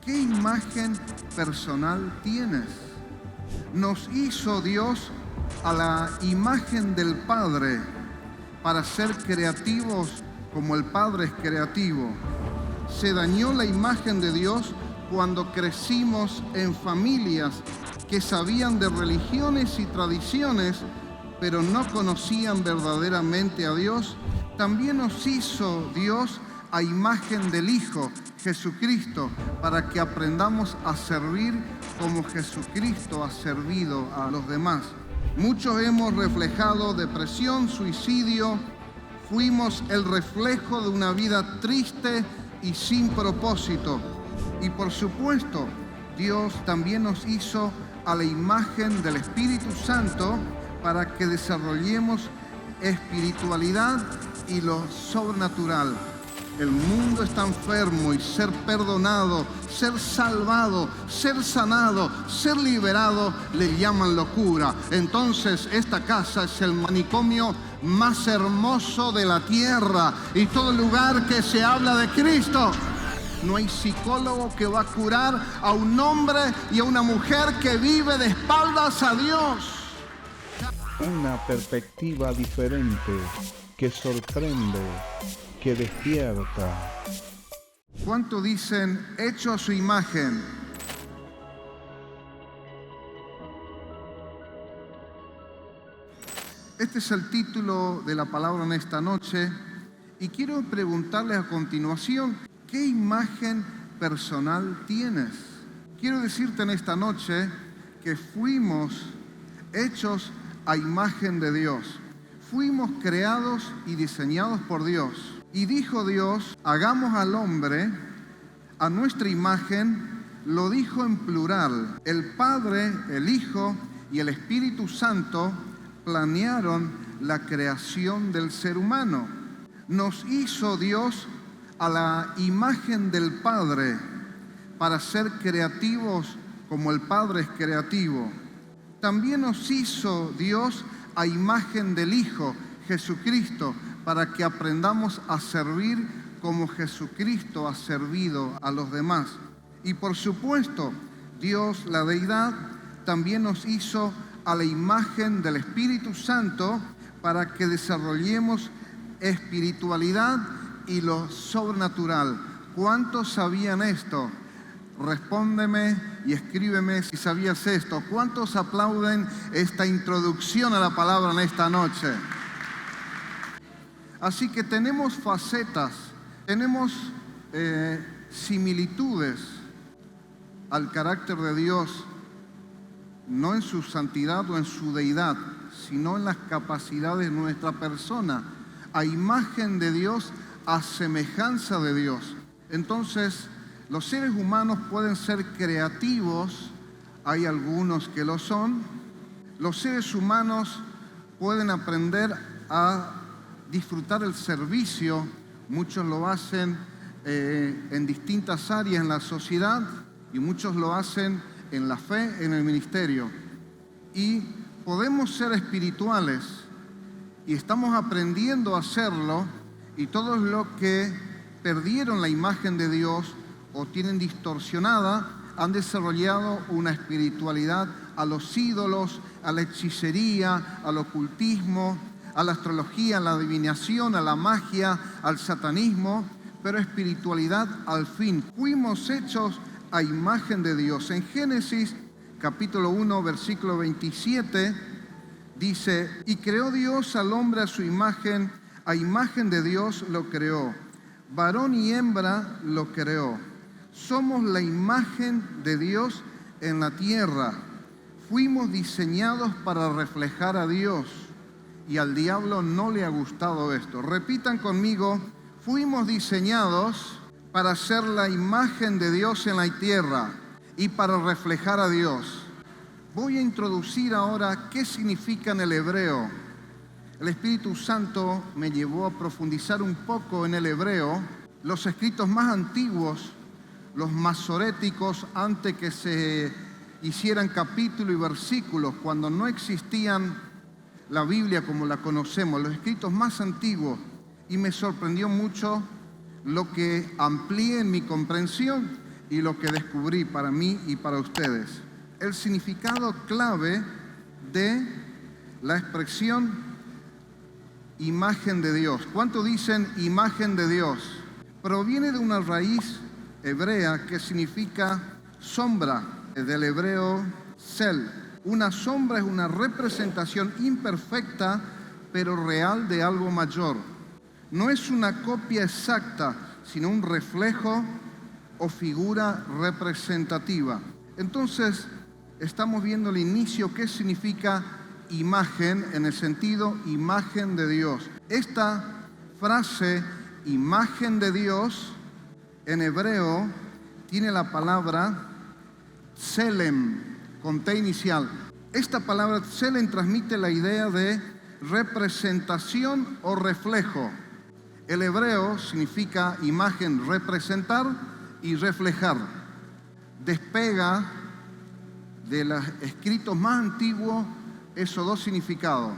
¿qué imagen personal tienes? Nos hizo Dios a la imagen del Padre para ser creativos como el Padre es creativo. Se dañó la imagen de Dios cuando crecimos en familias que sabían de religiones y tradiciones, pero no conocían verdaderamente a Dios. También nos hizo Dios a imagen del Hijo, Jesucristo, para que aprendamos a servir como Jesucristo ha servido a los demás. Muchos hemos reflejado depresión, suicidio, fuimos el reflejo de una vida triste y sin propósito. Y por supuesto, Dios también nos hizo a la imagen del Espíritu Santo para que desarrollemos espiritualidad y lo sobrenatural. El mundo está enfermo y ser perdonado, ser salvado, ser sanado, ser liberado, le llaman locura. Entonces esta casa es el manicomio más hermoso de la tierra y todo lugar que se habla de Cristo. No hay psicólogo que va a curar a un hombre y a una mujer que vive de espaldas a Dios. Una perspectiva diferente que sorprende, que despierta. ¿Cuánto dicen hecho a su imagen? Este es el título de la palabra en esta noche y quiero preguntarles a continuación, ¿qué imagen personal tienes? Quiero decirte en esta noche que fuimos hechos a imagen de Dios. Fuimos creados y diseñados por Dios. Y dijo Dios, hagamos al hombre a nuestra imagen, lo dijo en plural. El Padre, el Hijo y el Espíritu Santo planearon la creación del ser humano. Nos hizo Dios a la imagen del Padre para ser creativos como el Padre es creativo. También nos hizo Dios a imagen del Hijo, Jesucristo, para que aprendamos a servir como Jesucristo ha servido a los demás. Y por supuesto, Dios, la deidad, también nos hizo a la imagen del Espíritu Santo para que desarrollemos espiritualidad y lo sobrenatural. ¿Cuántos sabían esto? Respóndeme y escríbeme si sabías esto. ¿Cuántos aplauden esta introducción a la palabra en esta noche? Así que tenemos facetas, tenemos similitudes al carácter de Dios, no en su santidad o en su deidad, sino en las capacidades de nuestra persona, a imagen de Dios, a semejanza de Dios. Entonces, los seres humanos pueden ser creativos, hay algunos que lo son. Los seres humanos pueden aprender a disfrutar el servicio, muchos lo hacen en distintas áreas en la sociedad y muchos lo hacen en la fe, en el ministerio. Y podemos ser espirituales y estamos aprendiendo a hacerlo, y todos los que perdieron la imagen de Dios o tienen distorsionada, han desarrollado una espiritualidad a los ídolos, a la hechicería, al ocultismo, a la astrología, a la adivinación, a la magia, al satanismo, pero espiritualidad al fin. Fuimos hechos a imagen de Dios. En Génesis capítulo 1, versículo 27, dice, y creó Dios al hombre a su imagen de Dios lo creó, varón y hembra lo creó. Somos la imagen de Dios en la tierra. Fuimos diseñados para reflejar a Dios y al diablo no le ha gustado esto. Repitan conmigo, fuimos diseñados para ser la imagen de Dios en la tierra y para reflejar a Dios. Voy a introducir ahora qué significa en el hebreo. El Espíritu Santo me llevó a profundizar un poco en el hebreo. Los escritos más antiguos, los masoréticos, antes que se hicieran capítulos y versículos, cuando no existían la Biblia como la conocemos, los escritos más antiguos, y me sorprendió mucho lo que amplié en mi comprensión, y lo que descubrí para mí y para ustedes. El significado clave de la expresión imagen de Dios. ¿Cuánto dicen imagen de Dios? Proviene de una raíz hebrea que significa sombra, del hebreo sel. Una sombra es una representación imperfecta pero real de algo mayor. No es una copia exacta, sino un reflejo o figura representativa. Entonces, estamos viendo el inicio, qué significa imagen, en el sentido imagen de Dios. Esta frase, imagen de Dios, en hebreo, tiene la palabra tselem, con T inicial. Esta palabra tselem transmite la idea de representación o reflejo. El hebreo significa imagen, representar y reflejar. Despega de los escritos más antiguos esos dos significados,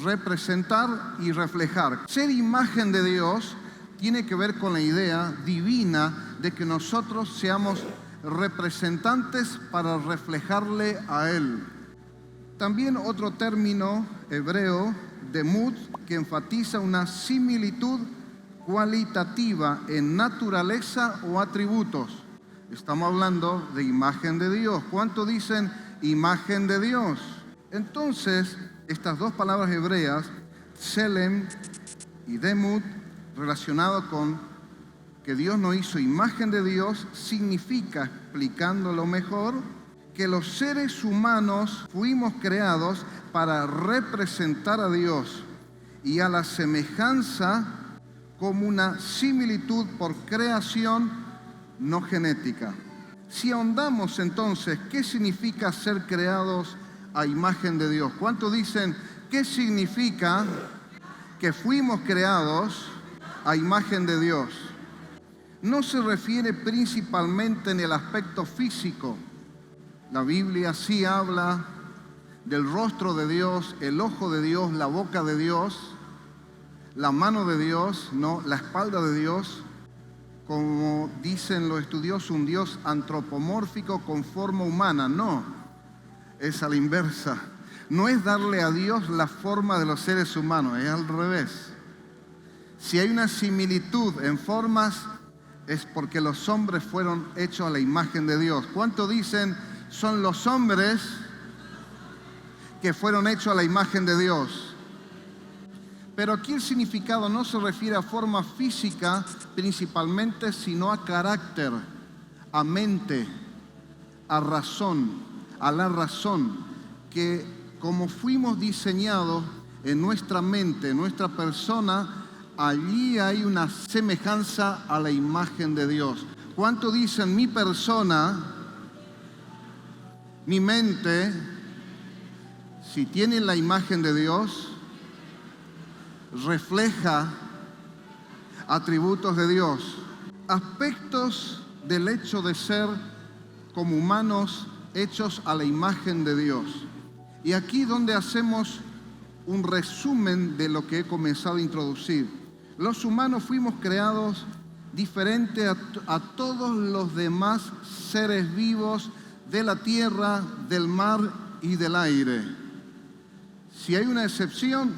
representar y reflejar. Ser imagen de Dios tiene que ver con la idea divina de que nosotros seamos representantes para reflejarle a Él. También otro término hebreo, demut, que enfatiza una similitud cualitativa en naturaleza o atributos. Estamos hablando de imagen de Dios. ¿Cuánto dicen imagen de Dios? Entonces, estas dos palabras hebreas, tselem y demut, relacionado con que Dios no hizo imagen de Dios, significa, explicándolo mejor, que los seres humanos fuimos creados para representar a Dios y a la semejanza como una similitud por creación no genética. Si ahondamos entonces, ¿qué significa ser creados a imagen de Dios? ¿Cuántos dicen qué significa que fuimos creados a imagen de Dios? No se refiere principalmente en el aspecto físico. La Biblia sí habla del rostro de Dios, el ojo de Dios, la boca de Dios, la mano de Dios, no, la espalda de Dios. Como dicen los estudiosos, un Dios antropomórfico con forma humana. No, es a la inversa. No es darle a Dios la forma de los seres humanos, es al revés. Si hay una similitud en formas, es porque los hombres fueron hechos a la imagen de Dios. ¿Cuánto dicen son los hombres que fueron hechos a la imagen de Dios? Pero aquí el significado no se refiere a forma física principalmente, sino a carácter, a mente, a razón, a la razón, que como fuimos diseñados en nuestra mente, en nuestra persona, allí hay una semejanza a la imagen de Dios. ¿Cuánto dicen mi persona, mi mente, si tiene la imagen de Dios, refleja atributos de Dios, aspectos del hecho de ser como humanos hechos a la imagen de Dios? Y aquí donde hacemos un resumen de lo que he comenzado a introducir. Los humanos fuimos creados diferente a todos los demás seres vivos de la tierra, del mar y del aire. Si hay una excepción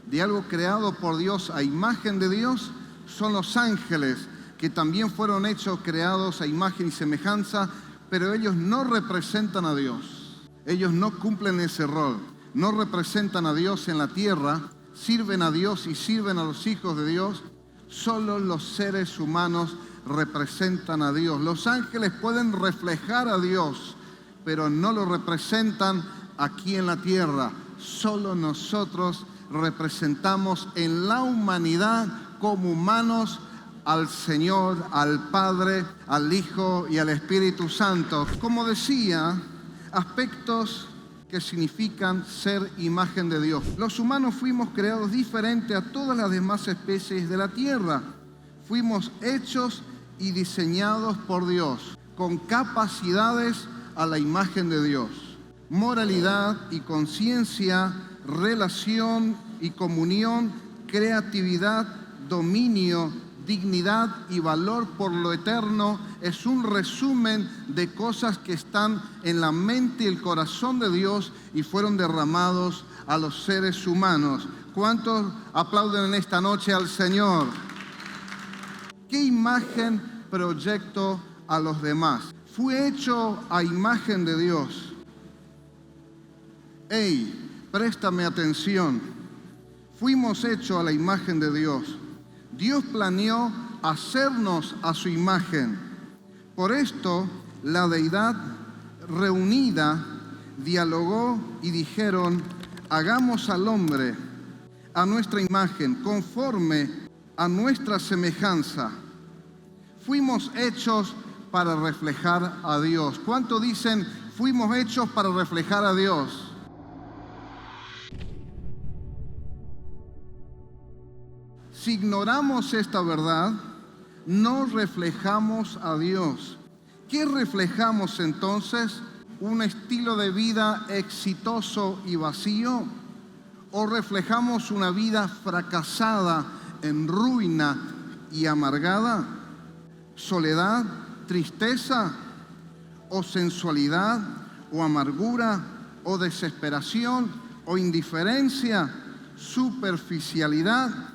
de algo creado por Dios a imagen de Dios, son los ángeles, que también fueron hechos, creados a imagen y semejanza, pero ellos no representan a Dios. Ellos no cumplen ese rol, no representan a Dios en la tierra, sirven a Dios y sirven a los hijos de Dios. Solo los seres humanos representan a Dios. Los ángeles pueden reflejar a Dios, pero no lo representan aquí en la tierra. Solo nosotros representamos en la humanidad como humanos al Señor, al Padre, al Hijo y al Espíritu Santo. Como decía, aspectos que significan ser imagen de Dios. Los humanos fuimos creados diferente a todas las demás especies de la tierra. Fuimos hechos y diseñados por Dios, con capacidades a la imagen de Dios. Moralidad y conciencia, relación y comunión, creatividad, dominio, dignidad y valor por lo eterno es un resumen de cosas que están en la mente y el corazón de Dios y fueron derramados a los seres humanos. ¿Cuántos aplauden en esta noche al Señor? ¿Qué imagen proyecto a los demás? Fui hecho a imagen de Dios. Hey, préstame atención. Fuimos hechos a la imagen de Dios. Dios planeó hacernos a su imagen. Por esto, la deidad reunida dialogó y dijeron: hagamos al hombre a nuestra imagen, conforme a nuestra semejanza. Fuimos hechos para reflejar a Dios. ¿Cuánto dicen fuimos hechos para reflejar a Dios? Si ignoramos esta verdad, no reflejamos a Dios. ¿Qué reflejamos entonces? ¿Un estilo de vida exitoso y vacío? ¿O reflejamos una vida fracasada, en ruina y amargada? ¿Soledad, tristeza, o sensualidad, o amargura, o desesperación, o indiferencia, superficialidad?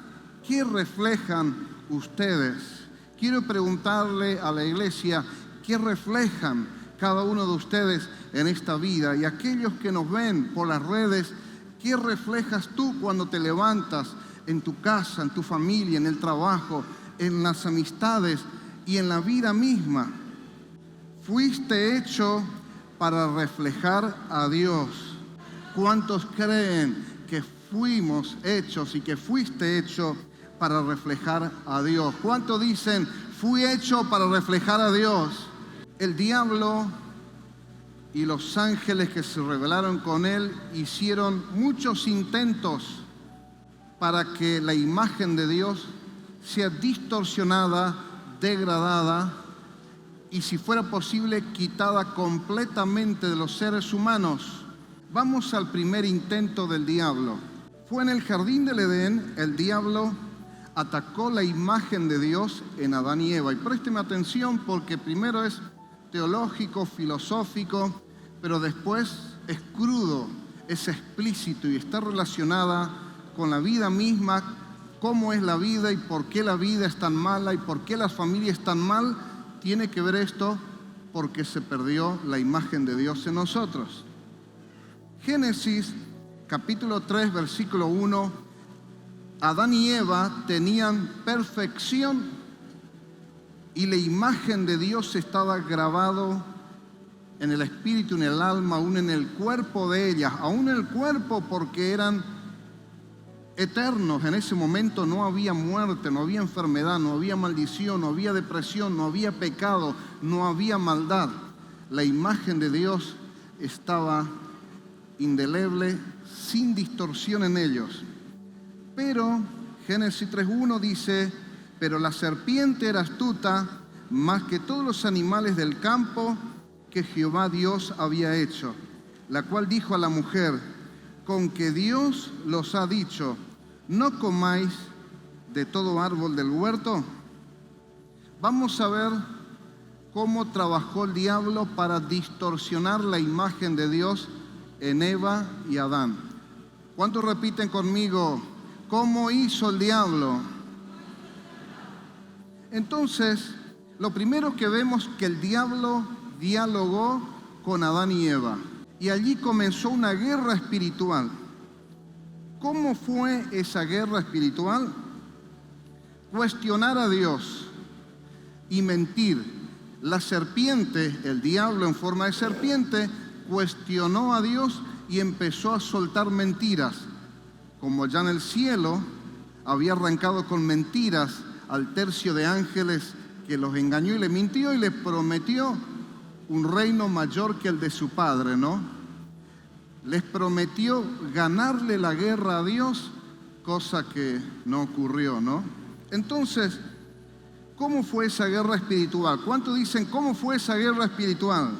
¿Qué reflejan ustedes? Quiero preguntarle a la iglesia, ¿qué reflejan cada uno de ustedes en esta vida? Y aquellos que nos ven por las redes, ¿qué reflejas tú cuando te levantas en tu casa, en tu familia, en el trabajo, en las amistades y en la vida misma? Fuiste hecho para reflejar a Dios. ¿Cuántos creen que fuimos hechos y que fuiste hecho para reflejar a Dios? ¿Cuántos dicen, fui hecho para reflejar a Dios? El diablo y los ángeles que se rebelaron con él hicieron muchos intentos para que la imagen de Dios sea distorsionada, degradada y, si fuera posible, quitada completamente de los seres humanos. Vamos al primer intento del diablo. Fue en el jardín del Edén. El diablo atacó la imagen de Dios en Adán y Eva. Y présteme atención porque primero es teológico, filosófico, pero después es crudo, es explícito y está relacionada con la vida misma, cómo es la vida y por qué la vida es tan mala y por qué las familias están mal. Tiene que ver esto porque se perdió la imagen de Dios en nosotros. Génesis capítulo 3, versículo 1. Adán y Eva tenían perfección y la imagen de Dios estaba grabado en el espíritu, en el alma, aún en el cuerpo de ellas, aún en el cuerpo porque eran eternos. En ese momento no había muerte, no había enfermedad, no había maldición, no había depresión, no había pecado, no había maldad. La imagen de Dios estaba indeleble, sin distorsión en ellos. Pero Génesis 3:1 dice: pero la serpiente era astuta más que todos los animales del campo que Jehová Dios había hecho, la cual dijo a la mujer: con que Dios los ha dicho, no comáis de todo árbol del huerto. Vamos a ver cómo trabajó el diablo para distorsionar la imagen de Dios en Eva y Adán. ¿Cuántos repiten conmigo? ¿Cómo hizo el diablo? Entonces, lo primero que vemos que el diablo dialogó con Adán y Eva. Y allí comenzó una guerra espiritual. ¿Cómo fue esa guerra espiritual? Cuestionar a Dios y mentir. La serpiente, el diablo en forma de serpiente, cuestionó a Dios y empezó a soltar mentiras. Como ya en el cielo había arrancado con mentiras al tercio de ángeles que los engañó y le mintió y le prometió un reino mayor que el de su padre, ¿no? Les prometió ganarle la guerra a Dios, cosa que no ocurrió, ¿no? Entonces, ¿cómo fue esa guerra espiritual? ¿Cuántos dicen cómo fue esa guerra espiritual?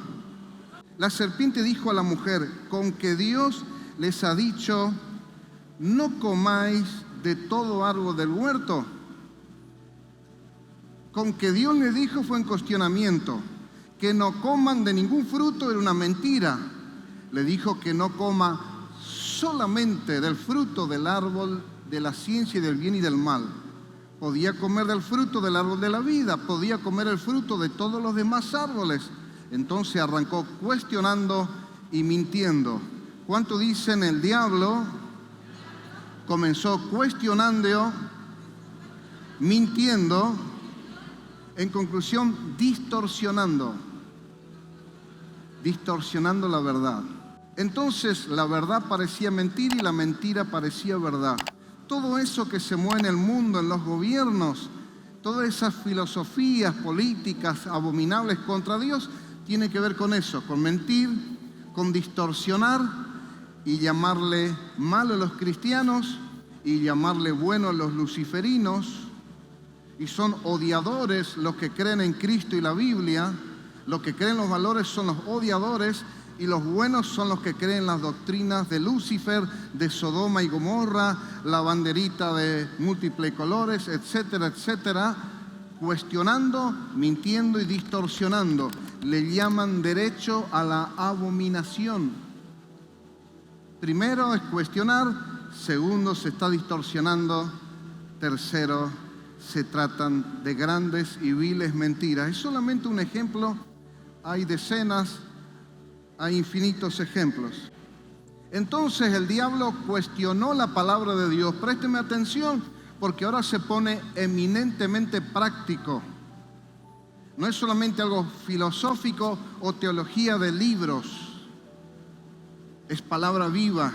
La serpiente dijo a la mujer: con que Dios les ha dicho, no comáis de todo árbol del huerto. Con que Dios les dijo fue en cuestionamiento. Que no coman de ningún fruto era una mentira. Le dijo que no coma solamente del fruto del árbol de la ciencia y del bien y del mal. Podía comer del fruto del árbol de la vida, podía comer el fruto de todos los demás árboles. Entonces arrancó cuestionando y mintiendo. ¿Cuánto dicen el diablo? Comenzó cuestionando, mintiendo, en conclusión, distorsionando la verdad. Entonces la verdad parecía mentira y la mentira parecía verdad. Todo eso que se mueve en el mundo, en los gobiernos, todas esas filosofías políticas abominables contra Dios, tiene que ver con eso, con mentir, con distorsionar y llamarle malo a los cristianos y llamarle bueno a los luciferinos. Y son odiadores los que creen en Cristo y la Biblia. Los que creen los valores son los odiadores y los buenos son los que creen las doctrinas de Lucifer, de Sodoma y Gomorra, la banderita de múltiples colores, etcétera, etcétera, cuestionando, mintiendo y distorsionando. Le llaman derecho a la abominación. Primero es cuestionar, segundo se está distorsionando, tercero se tratan de grandes y viles mentiras. Es solamente un ejemplo, hay decenas, hay infinitos ejemplos. Entonces el diablo cuestionó la palabra de Dios. Présteme atención, porque ahora se pone eminentemente práctico. No es solamente algo filosófico o teología de libros. Es palabra viva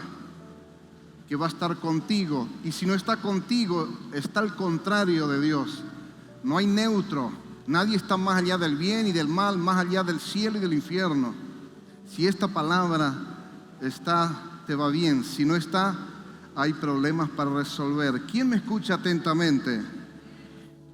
que va a estar contigo. Y si no está contigo, está al contrario de Dios. No hay neutro. Nadie está más allá del bien y del mal, más allá del cielo y del infierno. Si esta palabra está, te va bien. Si no está, hay problemas para resolver. ¿Quién me escucha atentamente?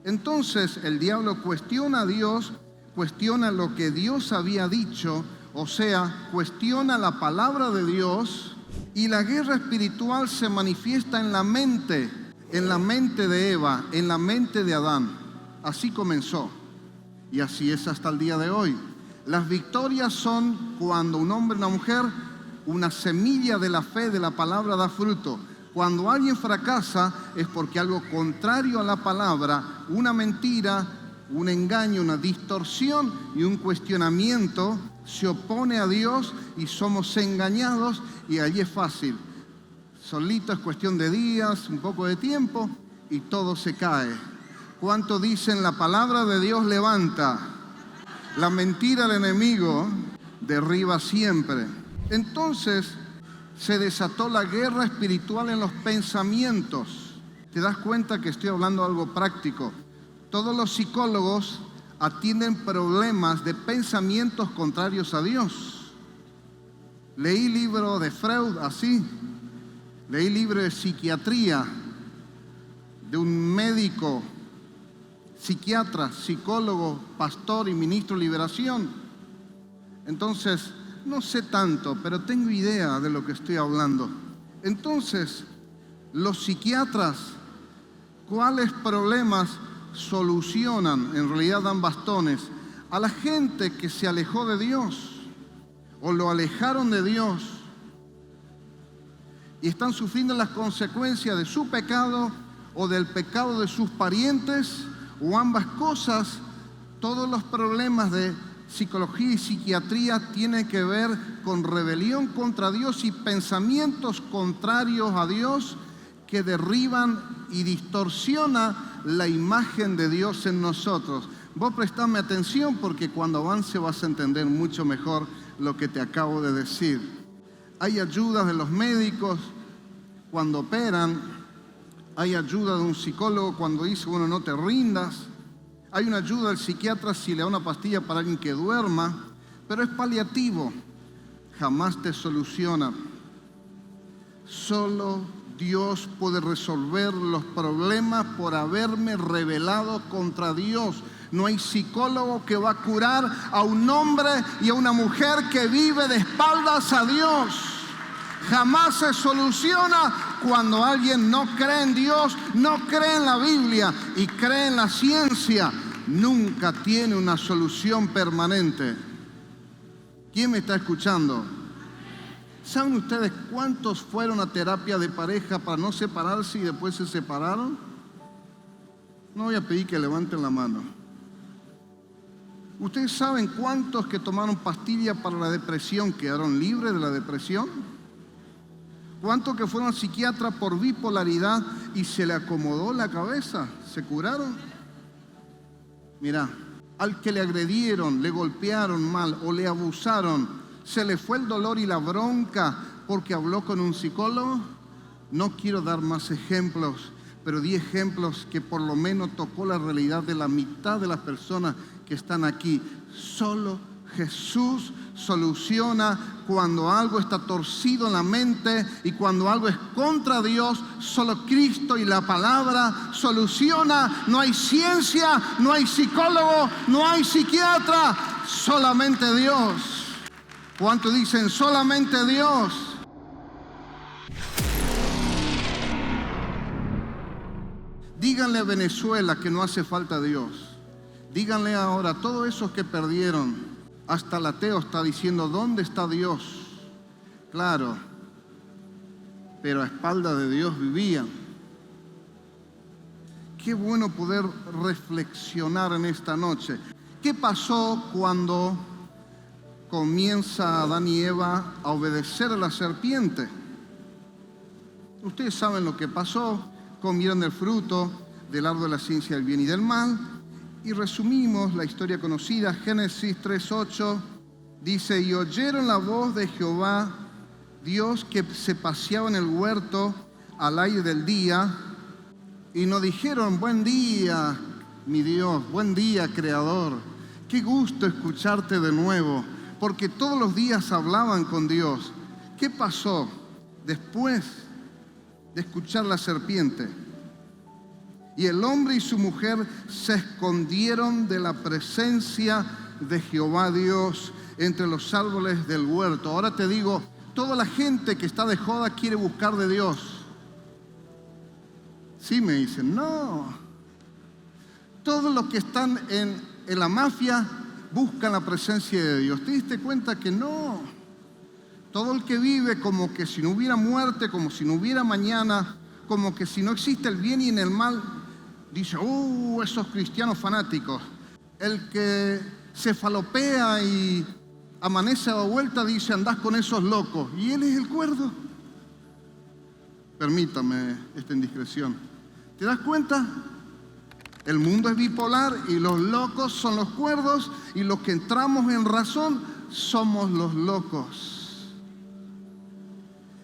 Entonces el diablo cuestiona a Dios, cuestiona lo que Dios había dicho, o sea, cuestiona la palabra de Dios, y la guerra espiritual se manifiesta en la mente de Eva, en la mente de Adán. Así comenzó y así es hasta el día de hoy. Las victorias son cuando un hombre y una mujer, una semilla de la fe, de la palabra, da fruto. Cuando alguien fracasa es porque algo contrario a la palabra, una mentira, un engaño, una distorsión y un cuestionamiento se opone a Dios y somos engañados, y allí es fácil. Solito es cuestión de días, un poco de tiempo y todo se cae. ¿Cuánto dicen la palabra de Dios levanta? La mentira del enemigo derriba siempre. Entonces se desató la guerra espiritual en los pensamientos. ¿Te das cuenta que estoy hablando de algo práctico? Todos los psicólogos atienden problemas de pensamientos contrarios a Dios. Leí libro de Freud así. Leí libro de psiquiatría de un médico, psiquiatra, psicólogo, pastor y ministro de liberación. Entonces, no sé tanto, pero tengo idea de lo que estoy hablando. Entonces, los psiquiatras, ¿cuáles problemas solucionan? En realidad dan bastones a la gente que se alejó de Dios o lo alejaron de Dios y están sufriendo las consecuencias de su pecado o del pecado de sus parientes o ambas cosas. Todos los problemas de psicología y psiquiatría tienen que ver con rebelión contra Dios y pensamientos contrarios a Dios que derriban y distorsionan la imagen de Dios en nosotros. Vos prestame atención porque cuando avance vas a entender mucho mejor lo que te acabo de decir. Hay ayuda de los médicos cuando operan, hay ayuda de un psicólogo cuando dice, bueno, no te rindas. Hay una ayuda del psiquiatra si le da una pastilla para alguien que duerma, pero es paliativo, jamás te soluciona. Solo Dios puede resolver los problemas por haberme rebelado contra Dios. No hay psicólogo que va a curar a un hombre y a una mujer que vive de espaldas a Dios. Jamás se soluciona cuando alguien no cree en Dios, no cree en la Biblia y cree en la ciencia. nunca tiene una solución permanente. ¿Quién me está escuchando? ¿Saben ustedes cuántos fueron a terapia de pareja para no separarse y después se separaron? No voy a pedir que levanten la mano. ¿Ustedes saben cuántos que tomaron pastillas para la depresión quedaron libres de la depresión? ¿Cuántos que fueron al psiquiatra por bipolaridad y se le acomodó la cabeza? ¿Se curaron? Mira, al que le agredieron, le golpearon mal o le abusaron, ¿se le fue el dolor y la bronca porque habló con un psicólogo? No quiero dar más ejemplos, pero di ejemplos que por lo menos tocó la realidad de la mitad de las personas que están aquí. Solo Jesús soluciona cuando algo está torcido en la mente y cuando algo es contra Dios. Solo Cristo y la palabra soluciona. No hay ciencia, no hay psicólogo, no hay psiquiatra, solamente Dios. ¿Cuántos dicen solamente Dios? Díganle a Venezuela que no hace falta Dios. Díganle ahora a todos esos que perdieron. Hasta el ateo está diciendo, ¿dónde está Dios? Claro, pero a espaldas de Dios vivían. Qué bueno poder reflexionar en esta noche. ¿Qué pasó cuando comienza Adán y Eva a obedecer a la serpiente? Ustedes saben lo que pasó. Comieron del fruto del árbol de la ciencia del bien y del mal. Y resumimos la historia conocida. Génesis 3:8 dice, y oyeron la voz de Jehová, Dios que se paseaba en el huerto al aire del día, y nos dijeron, buen día, mi Dios, buen día, Creador. Qué gusto escucharte de nuevo, porque todos los días hablaban con Dios. ¿Qué pasó después de escuchar la serpiente? Y el hombre y su mujer se escondieron de la presencia de Jehová Dios entre los árboles del huerto. Ahora te digo, toda la gente que está de joda quiere buscar de Dios. Sí, me dicen, no. Todos los que están en la mafia buscan la presencia de Dios. ¿Te diste cuenta que no? Todo el que vive como que si no hubiera muerte, como si no hubiera mañana, como que si no existe el bien y en el mal, dice, esos cristianos fanáticos. El que se falopea y amanece a la vuelta dice, andás con esos locos. Y él es el cuerdo. Permítame esta indiscreción. ¿Te das cuenta? El mundo es bipolar y los locos son los cuerdos y los que entramos en razón somos los locos.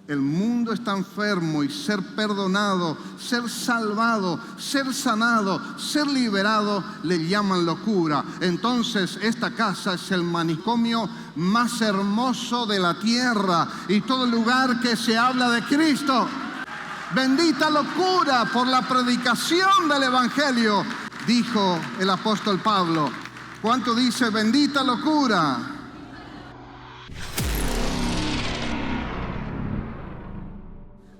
El mundo está enfermo y ser perdonado, ser salvado, ser sanado, ser liberado, le llaman locura. Entonces esta casa es el manicomio más hermoso de la tierra y todo lugar que se habla de Cristo. Bendita locura por la predicación del Evangelio, dijo el apóstol Pablo. ¿Cuánto dice bendita locura?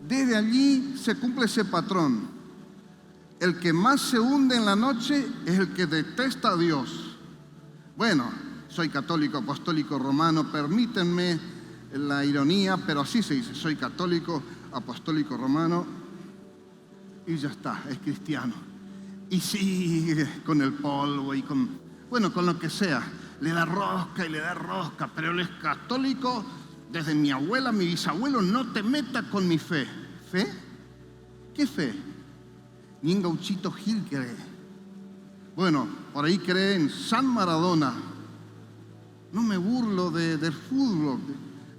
Desde allí se cumple ese patrón. El que más se hunde en la noche es el que detesta a Dios. Bueno, soy católico, apostólico, romano, permítanme la ironía, pero así se dice, soy católico, apostólico, romano, y ya está, es cristiano. Y sigue con el polvo y con lo que sea. Le da rosca, pero él es católico. Desde mi abuela, mi bisabuelo, no te metas con mi fe. ¿Fe? ¿Qué fe? Ni en Gauchito Gil cree. Bueno, por ahí cree en San Maradona. No me burlo del fútbol.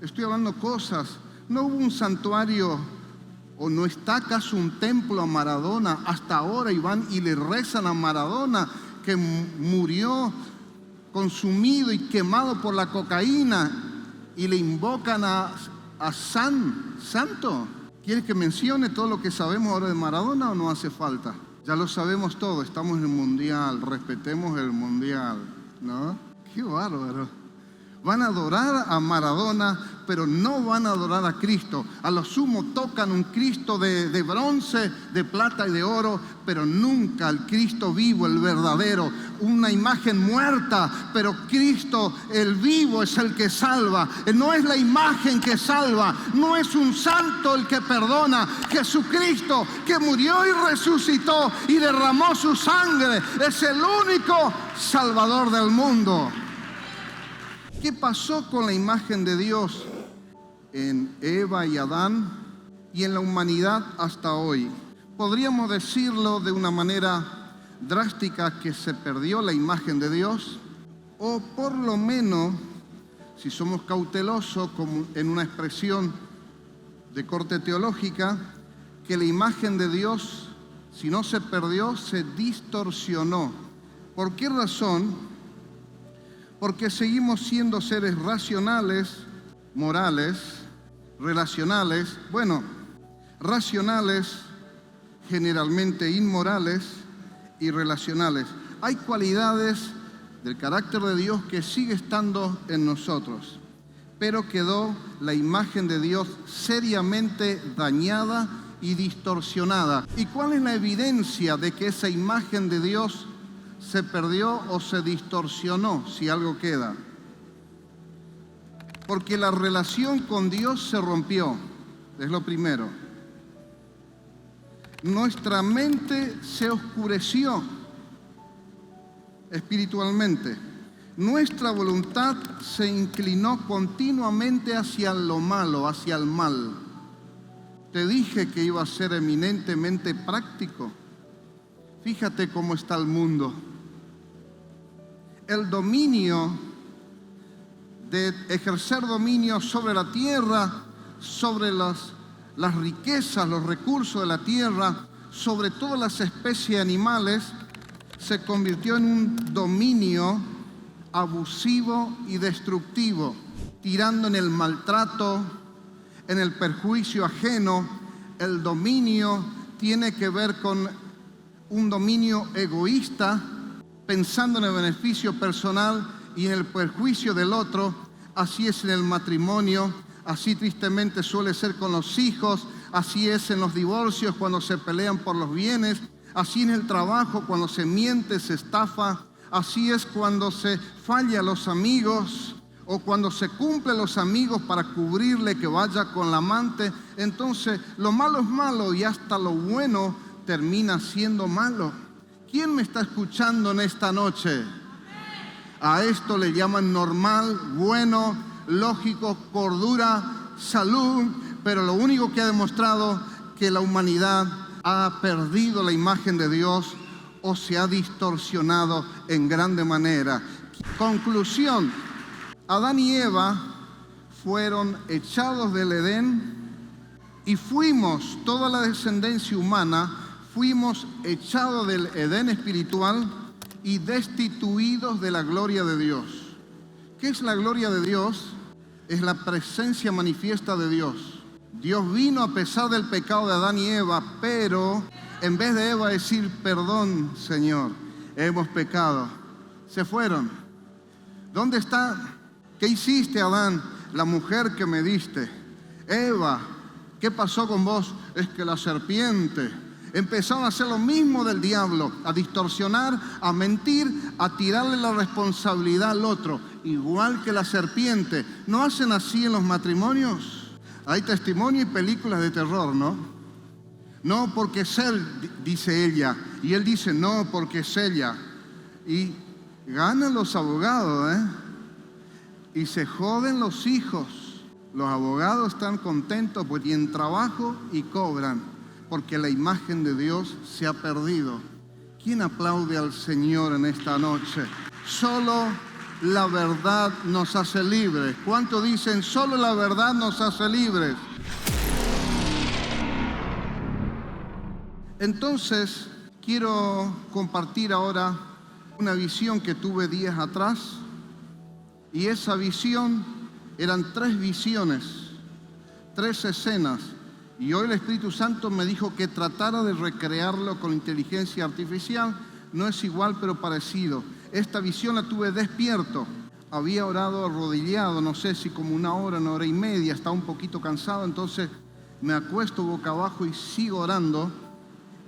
Estoy hablando cosas. No hubo un santuario o no está acaso un templo a Maradona. Hasta ahora y van y le rezan a Maradona que murió consumido y quemado por la cocaína. Y le invocan a Santo. ¿Quieres que mencione todo lo que sabemos ahora de Maradona o no hace falta? Ya lo sabemos todo, estamos en el Mundial, respetemos el Mundial, ¿no? ¡Qué bárbaro! Van a adorar a Maradona pero no van a adorar a Cristo. A lo sumo tocan un Cristo de bronce, de plata y de oro, pero nunca el Cristo vivo, el verdadero. Una imagen muerta, pero Cristo, el vivo, es el que salva. No es la imagen que salva, no es un santo el que perdona. Jesucristo, que murió y resucitó y derramó su sangre, es el único Salvador del mundo. ¿Qué pasó con la imagen de Dios en Eva y Adán y en la humanidad hasta hoy? Podríamos decirlo de una manera drástica, que se perdió la imagen de Dios, o por lo menos, si somos cautelosos, como en una expresión de corte teológica, que la imagen de Dios, si no se perdió, se distorsionó. ¿Por qué razón? Porque seguimos siendo seres racionales, morales, relacionales, racionales, generalmente inmorales y relacionales. Hay cualidades del carácter de Dios que sigue estando en nosotros, pero quedó la imagen de Dios seriamente dañada y distorsionada. ¿Y cuál es la evidencia de que esa imagen de Dios se perdió o se distorsionó, si algo queda? Porque la relación con Dios se rompió, es lo primero. Nuestra mente se oscureció espiritualmente. Nuestra voluntad se inclinó continuamente hacia lo malo, hacia el mal. Te dije que iba a ser eminentemente práctico. Fíjate cómo está el mundo. El dominio, de ejercer dominio sobre la tierra, sobre las riquezas, los recursos de la tierra, sobre todas las especies animales, se convirtió en un dominio abusivo y destructivo, tirando en el maltrato, en el perjuicio ajeno. El dominio tiene que ver con un dominio egoísta, pensando en el beneficio personal y en el perjuicio del otro. Así es en el matrimonio, así tristemente suele ser con los hijos, así es en los divorcios cuando se pelean por los bienes, así en el trabajo cuando se miente, se estafa, así es cuando se falla a los amigos o cuando se cumplen los amigos para cubrirle que vaya con la amante. Entonces lo malo es malo y hasta lo bueno termina siendo malo. ¿Quién me está escuchando en esta noche? A esto le llaman normal, bueno, lógico, cordura, salud, pero lo único que ha demostrado que la humanidad ha perdido la imagen de Dios o se ha distorsionado en grande manera. Conclusión: Adán y Eva fueron echados del Edén y fuimos, toda la descendencia humana, fuimos echados del Edén espiritual y destituidos de la gloria de Dios. ¿Qué es la gloria de Dios? Es la presencia manifiesta de Dios. Dios vino a pesar del pecado de Adán y Eva, pero en vez de Eva decir, perdón, Señor, hemos pecado, se fueron. ¿Dónde está? ¿Qué hiciste, Adán? La mujer que me diste. Eva, ¿qué pasó con vos? Es que la serpiente. Empezaron a hacer lo mismo del diablo, a distorsionar, a mentir, a tirarle la responsabilidad al otro, igual que la serpiente. ¿No hacen así en los matrimonios? Hay testimonio y películas de terror, ¿no? No, porque es él, dice ella, y él dice, no, porque es ella. Y ganan los abogados, y se joden los hijos. Los abogados están contentos porque tienen trabajo y cobran, porque la imagen de Dios se ha perdido. ¿Quién aplaude al Señor en esta noche? Solo la verdad nos hace libres. ¿Cuántos dicen solo la verdad nos hace libres? Entonces, quiero compartir ahora una visión que tuve días atrás, y esa visión eran 3 visiones, 3 escenas. Y hoy el Espíritu Santo me dijo que tratara de recrearlo con inteligencia artificial. No es igual, pero parecido. Esta visión la tuve despierto. había orado arrodillado, no sé si como una hora y media, estaba un poquito cansado, entonces me acuesto boca abajo y sigo orando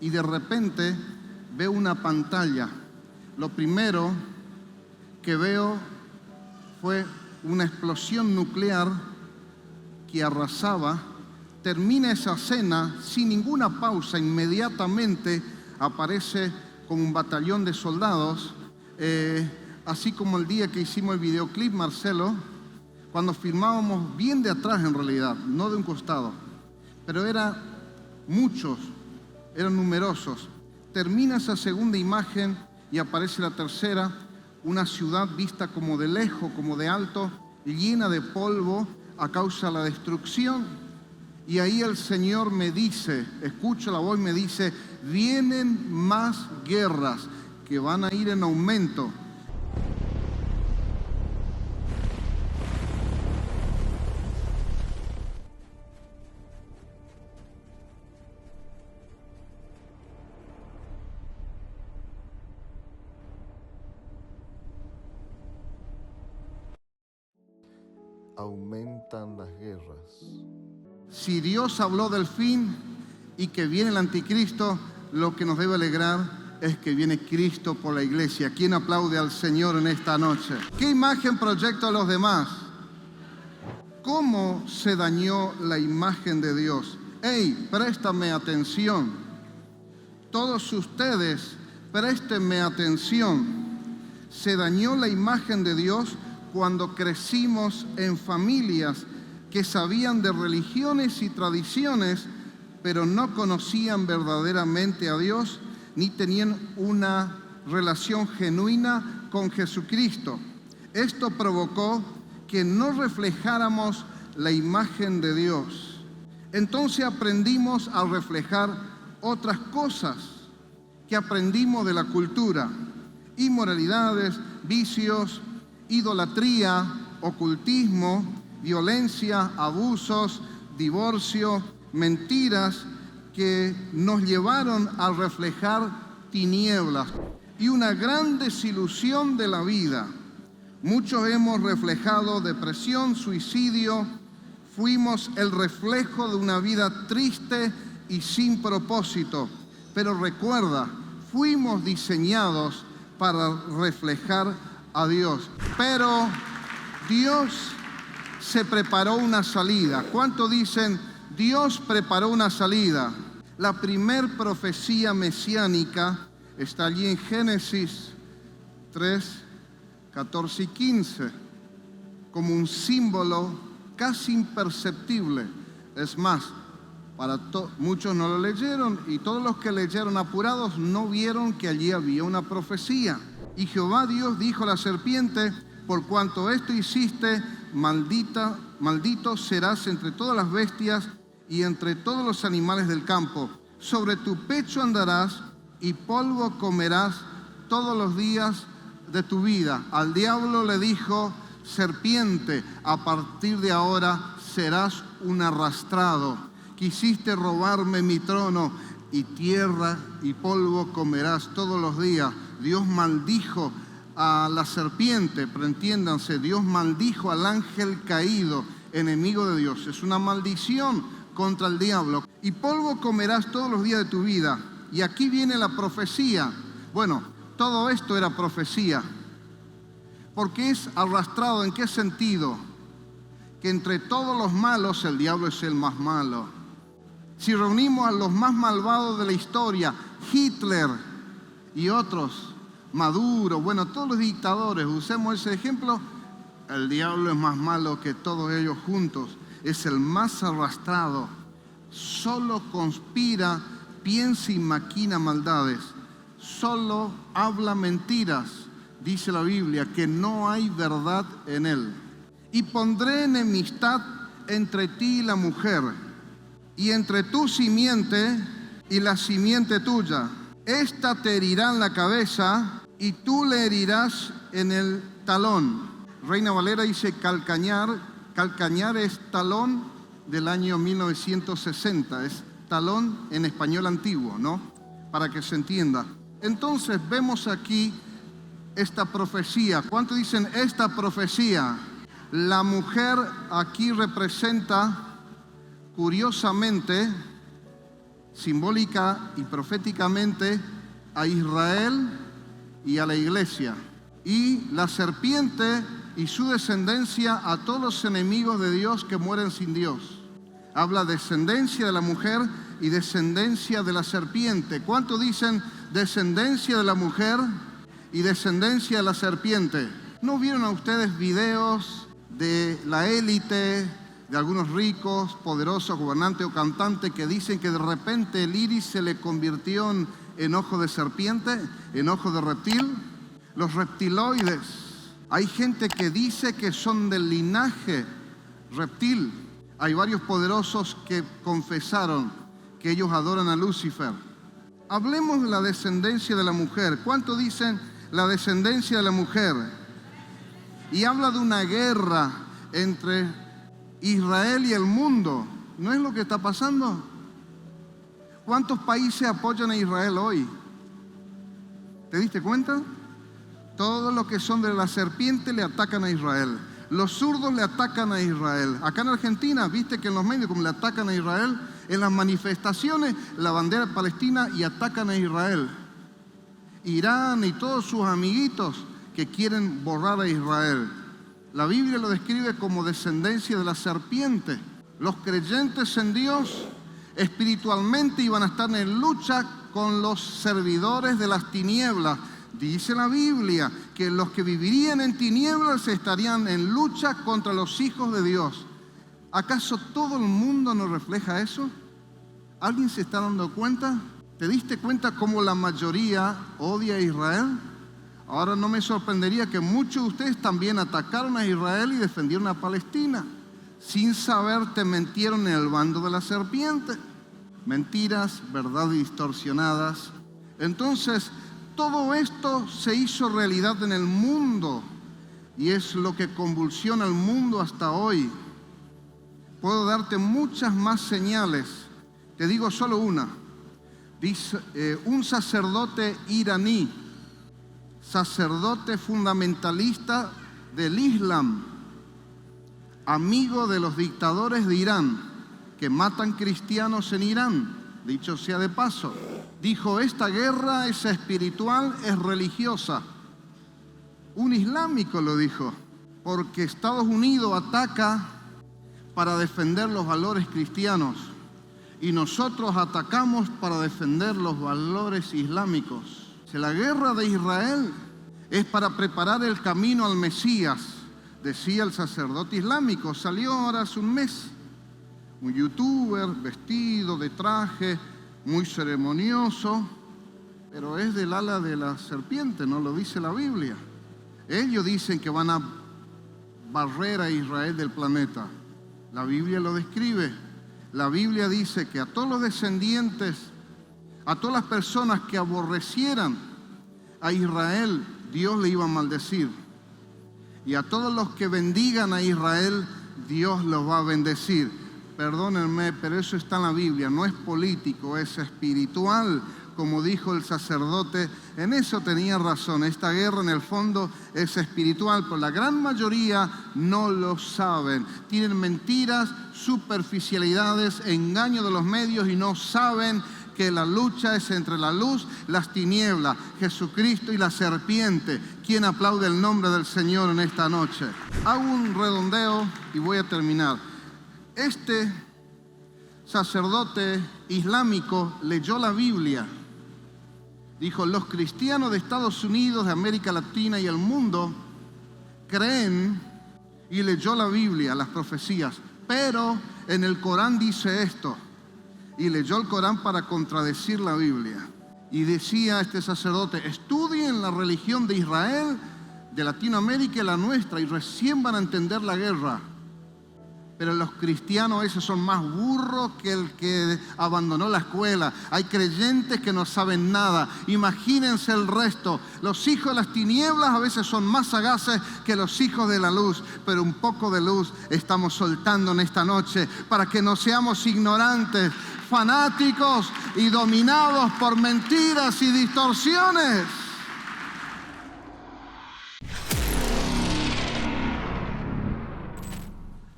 y de repente veo una pantalla. Lo primero que veo fue una explosión nuclear que arrasaba. Termina esa escena sin ninguna pausa, inmediatamente aparece como un batallón de soldados, así como el día que hicimos el videoclip, Marcelo, cuando filmábamos bien de atrás en realidad, no de un costado, pero eran muchos, eran numerosos. Termina esa segunda imagen y aparece la tercera, una ciudad vista como de lejos, como de alto, llena de polvo a causa de la destrucción. Y ahí el Señor me dice, escucho la voz y me dice, vienen más guerras que van a ir en aumento. Aumentan las guerras. Si Dios habló del fin y que viene el anticristo, lo que nos debe alegrar es que viene Cristo por la iglesia. ¿Quién aplaude al Señor en esta noche? ¿Qué imagen proyecto a los demás? ¿Cómo se dañó la imagen de Dios? ¡Ey, préstame atención! Todos ustedes, préstenme atención. Se dañó la imagen de Dios cuando crecimos en familias que sabían de religiones y tradiciones, pero no conocían verdaderamente a Dios, ni tenían una relación genuina con Jesucristo. Esto provocó que no reflejáramos la imagen de Dios. Entonces aprendimos a reflejar otras cosas que aprendimos de la cultura: inmoralidades, vicios, idolatría, ocultismo, violencia, abusos, divorcio, mentiras que nos llevaron a reflejar tinieblas y una gran desilusión de la vida. Muchos hemos reflejado depresión, suicidio, fuimos el reflejo de una vida triste y sin propósito. Pero recuerda, fuimos diseñados para reflejar a Dios. Pero Dios se preparó una salida. ¿Cuánto dicen, Dios preparó una salida? La primer profecía mesiánica está allí en Génesis 3, 14 y 15, como un símbolo casi imperceptible. Es más, muchos no lo leyeron y todos los que leyeron apurados no vieron que allí había una profecía. Y Jehová Dios dijo a la serpiente, por cuanto esto hiciste, maldito serás entre todas las bestias y entre todos los animales del campo. Sobre tu pecho andarás y polvo comerás todos los días de tu vida. Al diablo le dijo, serpiente, a partir de ahora serás un arrastrado. Quisiste robarme mi trono y tierra y polvo comerás todos los días. Dios maldijo a la serpiente, pero entiéndanse, Dios maldijo al ángel caído, enemigo de Dios. Es una maldición contra el diablo. Y polvo comerás todos los días de tu vida. Y aquí viene la profecía. Bueno, todo esto era profecía. Porque es arrastrado, ¿en qué sentido? Que entre todos los malos el diablo es el más malo. Si reunimos a los más malvados de la historia, Hitler y otros, Maduro, bueno, todos los dictadores, usemos ese ejemplo, el diablo es más malo que todos ellos juntos, es el más arrastrado, solo conspira, piensa y maquina maldades, solo habla mentiras, dice la Biblia, que no hay verdad en él. Y pondré enemistad entre ti y la mujer, y entre tu simiente y la simiente tuya. Esta te herirá en la cabeza y tú le herirás en el talón. Reina Valera dice calcañar. Calcañar es talón del año 1960. Es talón en español antiguo, ¿no? Para que se entienda. Entonces vemos aquí esta profecía. ¿Cuánto dicen esta profecía? La mujer aquí representa, curiosamente, simbólica y proféticamente, a Israel y a la iglesia. Y la serpiente y su descendencia a todos los enemigos de Dios que mueren sin Dios. Habla descendencia de la mujer y descendencia de la serpiente. ¿Cuánto dicen descendencia de la mujer y descendencia de la serpiente? ¿No vieron a ustedes videos de la élite, de algunos ricos, poderosos, gobernantes o cantantes que dicen que de repente el iris se le convirtió en ojo de serpiente, en ojo de reptil? Los reptiloides. Hay gente que dice que son del linaje reptil. Hay varios poderosos que confesaron que ellos adoran a Lucifer. Hablemos de la descendencia de la mujer. ¿Cuánto dicen la descendencia de la mujer? Y habla de una guerra entre Israel y el mundo. ¿No es lo que está pasando? ¿Cuántos países apoyan a Israel hoy? ¿Te diste cuenta? Todos los que son de la serpiente le atacan a Israel. Los zurdos le atacan a Israel. Acá en Argentina, viste que en los medios como le atacan a Israel, en las manifestaciones, la bandera palestina y atacan a Israel. Irán y todos sus amiguitos que quieren borrar a Israel. La Biblia lo describe como descendencia de la serpiente. Los creyentes en Dios espiritualmente iban a estar en lucha con los servidores de las tinieblas. Dice la Biblia que los que vivirían en tinieblas estarían en lucha contra los hijos de Dios. ¿Acaso todo el mundo no refleja eso? ¿Alguien se está dando cuenta? ¿Te diste cuenta cómo la mayoría odia a Israel? Ahora no me sorprendería que muchos de ustedes también atacaron a Israel y defendieron a Palestina. Sin saber te metieron en el bando de la serpiente. Mentiras, verdades distorsionadas. Entonces, todo esto se hizo realidad en el mundo y es lo que convulsiona al mundo hasta hoy. Puedo darte muchas más señales. Te digo solo una. Dice, un sacerdote iraní, sacerdote fundamentalista del Islam, amigo de los dictadores de Irán, que matan cristianos en Irán, dicho sea de paso, dijo: esta guerra es espiritual, es religiosa. Un islámico lo dijo, porque Estados Unidos ataca para defender los valores cristianos y nosotros atacamos para defender los valores islámicos. La guerra de Israel es para preparar el camino al Mesías, decía el sacerdote islámico. Salió ahora hace un mes, un youtuber vestido de traje, muy ceremonioso, pero es del ala de la serpiente, no lo dice la Biblia. Ellos dicen que van a barrer a Israel del planeta. La Biblia lo describe. La Biblia dice que a todos los descendientes, a todas las personas que aborrecieran a Israel, Dios le iba a maldecir. Y a todos los que bendigan a Israel, Dios los va a bendecir. Perdónenme, pero eso está en la Biblia, no es político, es espiritual, como dijo el sacerdote. En eso tenía razón, esta guerra en el fondo es espiritual, pero la gran mayoría no lo saben. Tienen mentiras, superficialidades, engaño de los medios y no saben que la lucha es entre la luz, las tinieblas, Jesucristo y la serpiente. ¿Quién aplaude el nombre del Señor en esta noche? Hago un redondeo y voy a terminar. Este sacerdote islámico leyó la Biblia. Dijo: los cristianos de Estados Unidos, de América Latina y el mundo creen, y leyó la Biblia, las profecías, pero en el Corán dice esto. Y leyó el Corán para contradecir la Biblia. Y decía este sacerdote: estudien la religión de Israel, de Latinoamérica y la nuestra, y recién van a entender la guerra. Pero los cristianos esos son más burros que el que abandonó la escuela. Hay creyentes que no saben nada. Imagínense el resto. Los hijos de las tinieblas a veces son más sagaces que los hijos de la luz. Pero un poco de luz estamos soltando en esta noche para que no seamos ignorantes, fanáticos y dominados por mentiras y distorsiones.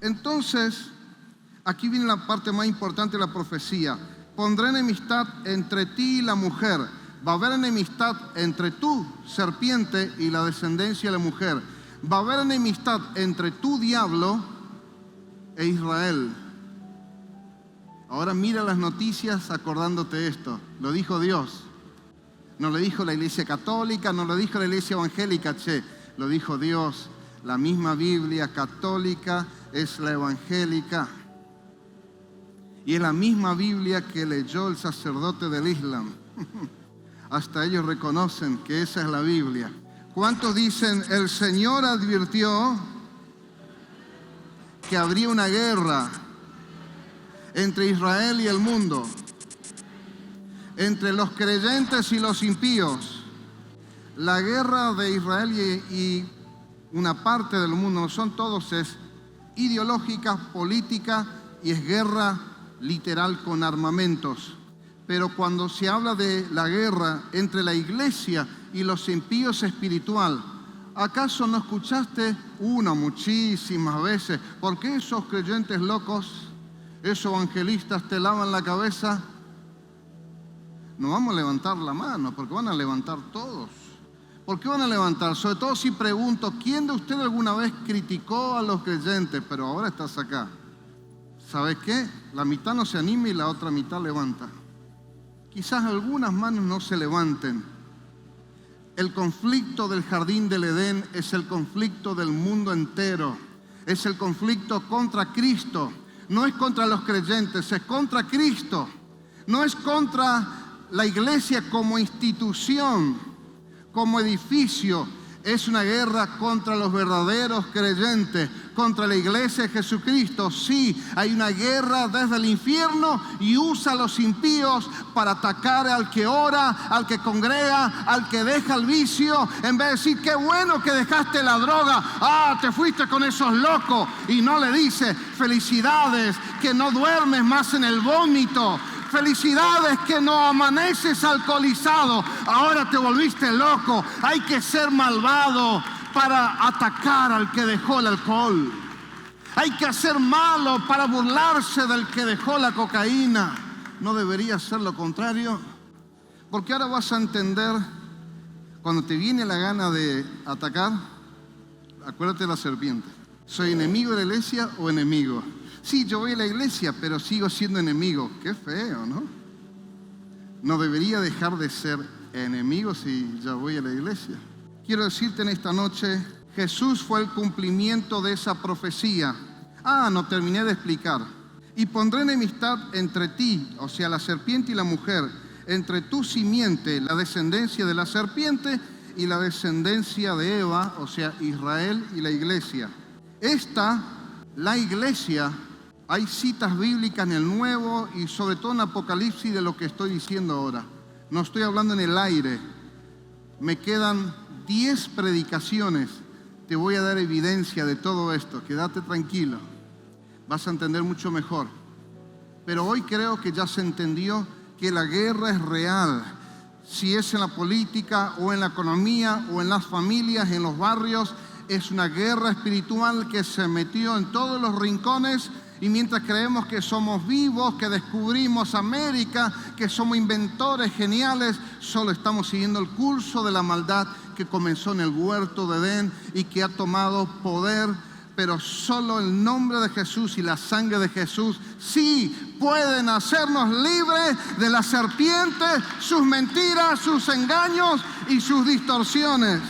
Entonces, aquí viene la parte más importante de la profecía. Pondré enemistad entre ti y la mujer. Va a haber enemistad entre tú, serpiente, y la descendencia de la mujer. Va a haber enemistad entre tu diablo e Israel. Ahora mira las noticias acordándote esto. Lo dijo Dios. No lo dijo la iglesia católica, no lo dijo la iglesia evangélica, lo dijo Dios. La misma Biblia católica es la evangélica. Y es la misma Biblia que leyó el sacerdote del Islam. Hasta ellos reconocen que esa es la Biblia. ¿Cuántos dicen, el Señor advirtió que habría una guerra entre Israel y el mundo, entre los creyentes y los impíos? La guerra de Israel y una parte del mundo, no son todos, es ideológica, política y es guerra literal con armamentos. Pero cuando se habla de la guerra entre la iglesia y los impíos espiritual, ¿acaso no escuchaste muchísimas veces? ¿Por qué esos creyentes locos, esos evangelistas te lavan la cabeza? No vamos a levantar la mano, porque van a levantar todos. ¿Por qué van a levantar? Sobre todo si pregunto, ¿quién de ustedes alguna vez criticó a los creyentes? Pero ahora estás acá. ¿Sabes qué? La mitad no se anima y la otra mitad levanta. Quizás algunas manos no se levanten. El conflicto del jardín del Edén es el conflicto del mundo entero. Es el conflicto contra Cristo. No es contra los creyentes, es contra Cristo. No es contra la iglesia como institución, como edificio. Es una guerra contra los verdaderos creyentes, contra la iglesia de Jesucristo. Sí, hay una guerra desde el infierno y usa a los impíos para atacar al que ora, al que congrega, al que deja el vicio. En vez de decir, qué bueno que dejaste la droga, te fuiste con esos locos. Y no le dice, felicidades, que no duermes más en el vómito. Felicidades que no amaneces alcoholizado, ahora te volviste loco. Hay que ser malvado para atacar al que dejó el alcohol. Hay que ser malo para burlarse del que dejó la cocaína. ¿No debería ser lo contrario? Porque ahora vas a entender, cuando te viene la gana de atacar, acuérdate de la serpiente. ¿Soy enemigo de la iglesia o enemigo? Sí, yo voy a la iglesia, pero sigo siendo enemigo. Qué feo, ¿no? No debería dejar de ser enemigo si ya voy a la iglesia. Quiero decirte en esta noche, Jesús fue el cumplimiento de esa profecía. No terminé de explicar. Y pondré enemistad entre ti, o sea, la serpiente y la mujer, entre tu simiente, la descendencia de la serpiente, y la descendencia de Eva, o sea, Israel y la iglesia. La iglesia, hay citas bíblicas en el Nuevo y sobre todo en Apocalipsis de lo que estoy diciendo ahora. No estoy hablando en el aire. Me quedan 10 predicaciones. Te voy a dar evidencia de todo esto. Quédate tranquilo. Vas a entender mucho mejor. Pero hoy creo que ya se entendió que la guerra es real. Si es en la política o en la economía o en las familias, en los barrios, es una guerra espiritual que se metió en todos los rincones. Y mientras creemos que somos vivos, que descubrimos América, que somos inventores geniales, solo estamos siguiendo el curso de la maldad que comenzó en el huerto de Edén y que ha tomado poder. Pero solo el nombre de Jesús y la sangre de Jesús sí pueden hacernos libres de la serpiente, sus mentiras, sus engaños y sus distorsiones.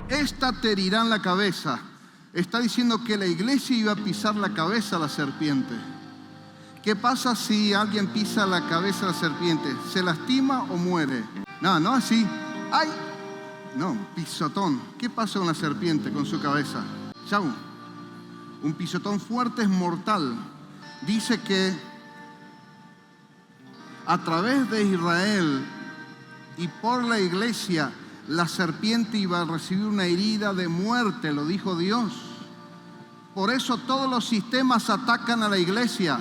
Esta te herirá en la cabeza. Está diciendo que la iglesia iba a pisar la cabeza a la serpiente. ¿Qué pasa si alguien pisa la cabeza a la serpiente? ¿Se lastima o muere? No así. ¡Ay! No, pisotón. ¿Qué pasa con la serpiente, con su cabeza? Chau. Un pisotón fuerte es mortal. Dice que a través de Israel y por la iglesia, la serpiente iba a recibir una herida de muerte, lo dijo Dios. Por eso todos los sistemas atacan a la iglesia,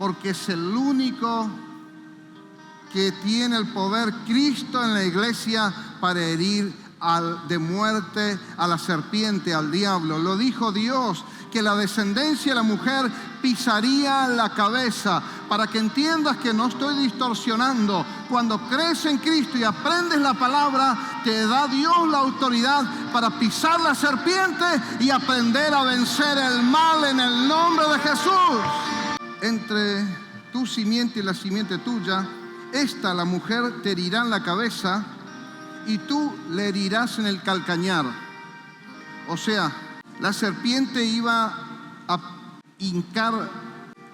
porque es el único que tiene el poder, Cristo en la iglesia, para herir de muerte a la serpiente, al diablo. Lo dijo Dios, que la descendencia de la mujer pisaría la cabeza. Para que entiendas que no estoy distorsionando. Cuando crees en Cristo y aprendes la palabra, te da Dios la autoridad para pisar la serpiente y aprender a vencer el mal en el nombre de Jesús. Entre tu simiente y la simiente tuya, esta, la mujer, te herirá en la cabeza y tú le herirás en el calcañar. O sea, la serpiente iba a hincar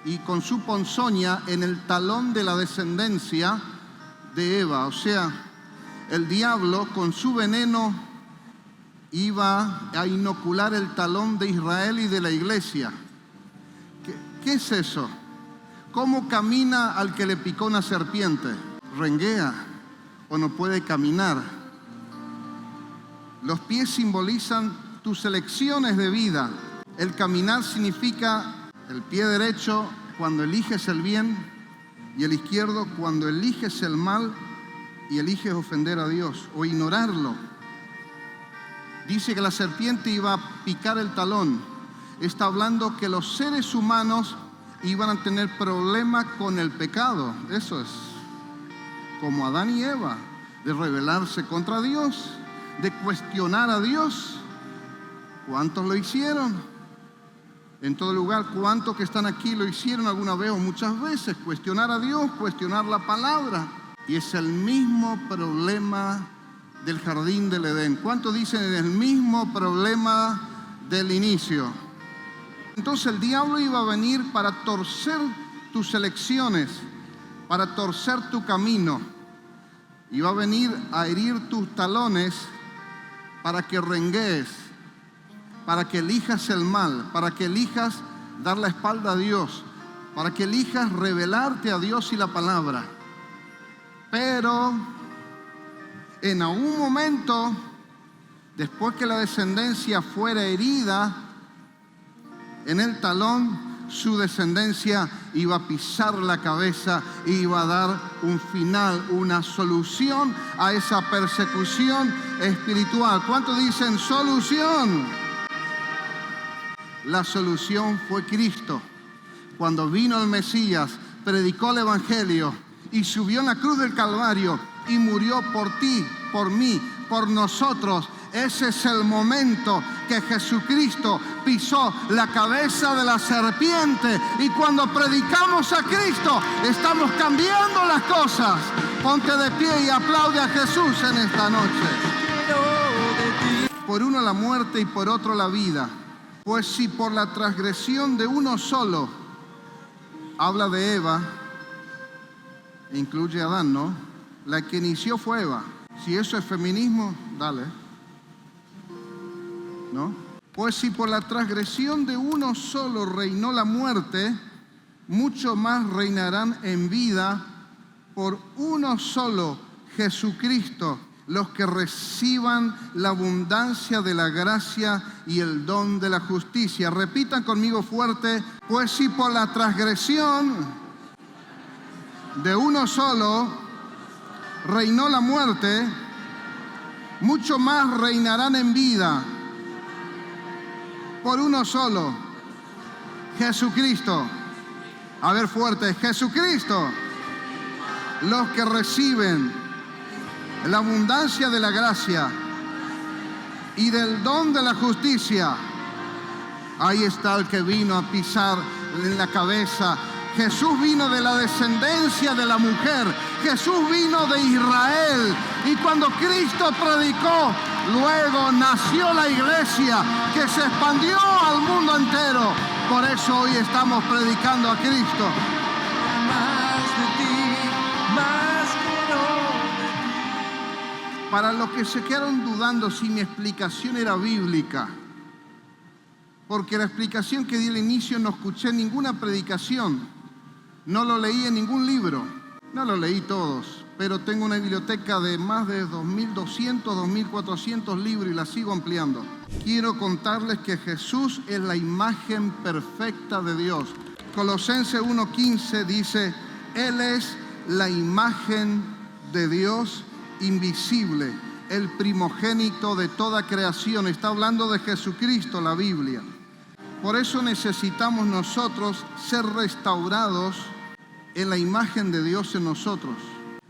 y con su ponzoña en el talón de la descendencia de Eva. O sea, el diablo con su veneno iba a inocular el talón de Israel y de la iglesia. ¿Qué es eso? ¿Cómo camina al que le picó una serpiente? Renguea o no puede caminar. Los pies simbolizan tus elecciones de vida. El caminar significa el pie derecho cuando eliges el bien y el izquierdo cuando eliges el mal y eliges ofender a Dios o ignorarlo. Dice que la serpiente iba a picar el talón. Está hablando que los seres humanos iban a tener problemas con el pecado. Eso es, como Adán y Eva, de rebelarse contra Dios, de cuestionar a Dios. ¿Cuántos lo hicieron? En todo lugar, ¿cuántos que están aquí lo hicieron alguna vez o muchas veces? Cuestionar a Dios, cuestionar la palabra. Y es el mismo problema del jardín del Edén. ¿Cuántos dicen el mismo problema del inicio? Entonces el diablo iba a venir para torcer tus elecciones, para torcer tu camino. Iba a venir a herir tus talones para que renguees, para que elijas el mal, para que elijas dar la espalda a Dios, para que elijas rebelarte a Dios y la palabra. Pero en algún momento, después que la descendencia fuera herida en el talón, su descendencia iba a pisar la cabeza e iba a dar un final, una solución a esa persecución espiritual. ¿Cuántos dicen solución? La solución fue Cristo. Cuando vino el Mesías, predicó el Evangelio y subió en la cruz del Calvario y murió por ti, por mí, por nosotros. Ese es el momento que Jesucristo pisó la cabeza de la serpiente. Y cuando predicamos a Cristo, estamos cambiando las cosas. Ponte de pie y aplaude a Jesús en esta noche. Por uno la muerte y por otro la vida. Pues si por la transgresión de uno solo, habla de Eva, incluye a Adán, ¿no? La que inició fue Eva. Si eso es feminismo, dale. ¿No? Pues si por la transgresión de uno solo reinó la muerte, mucho más reinarán en vida por uno solo, Jesucristo, los que reciban la abundancia de la gracia y el don de la justicia. Repitan conmigo fuerte, pues si por la transgresión de uno solo reinó la muerte, mucho más reinarán en vida por uno solo, Jesucristo. A ver fuerte, Jesucristo, los que reciben la abundancia de la gracia y del don de la justicia. Ahí está el que vino a pisar en la cabeza. Jesús vino de la descendencia de la mujer. Jesús vino de Israel. Y cuando Cristo predicó, luego nació la iglesia que se expandió al mundo entero. Por eso hoy estamos predicando a Cristo. Para los que se quedaron dudando si mi explicación era bíblica, porque la explicación que di al inicio no escuché en ninguna predicación, no lo leí en ningún libro, no lo leí todos, pero tengo una biblioteca de más de 2.200, 2.400 libros y la sigo ampliando. Quiero contarles que Jesús es la imagen perfecta de Dios. Colosenses 1:15 dice, Él es la imagen de Dios invisible, el primogénito de toda creación. Está hablando de Jesucristo la Biblia. Por eso necesitamos nosotros ser restaurados en la imagen de Dios en nosotros.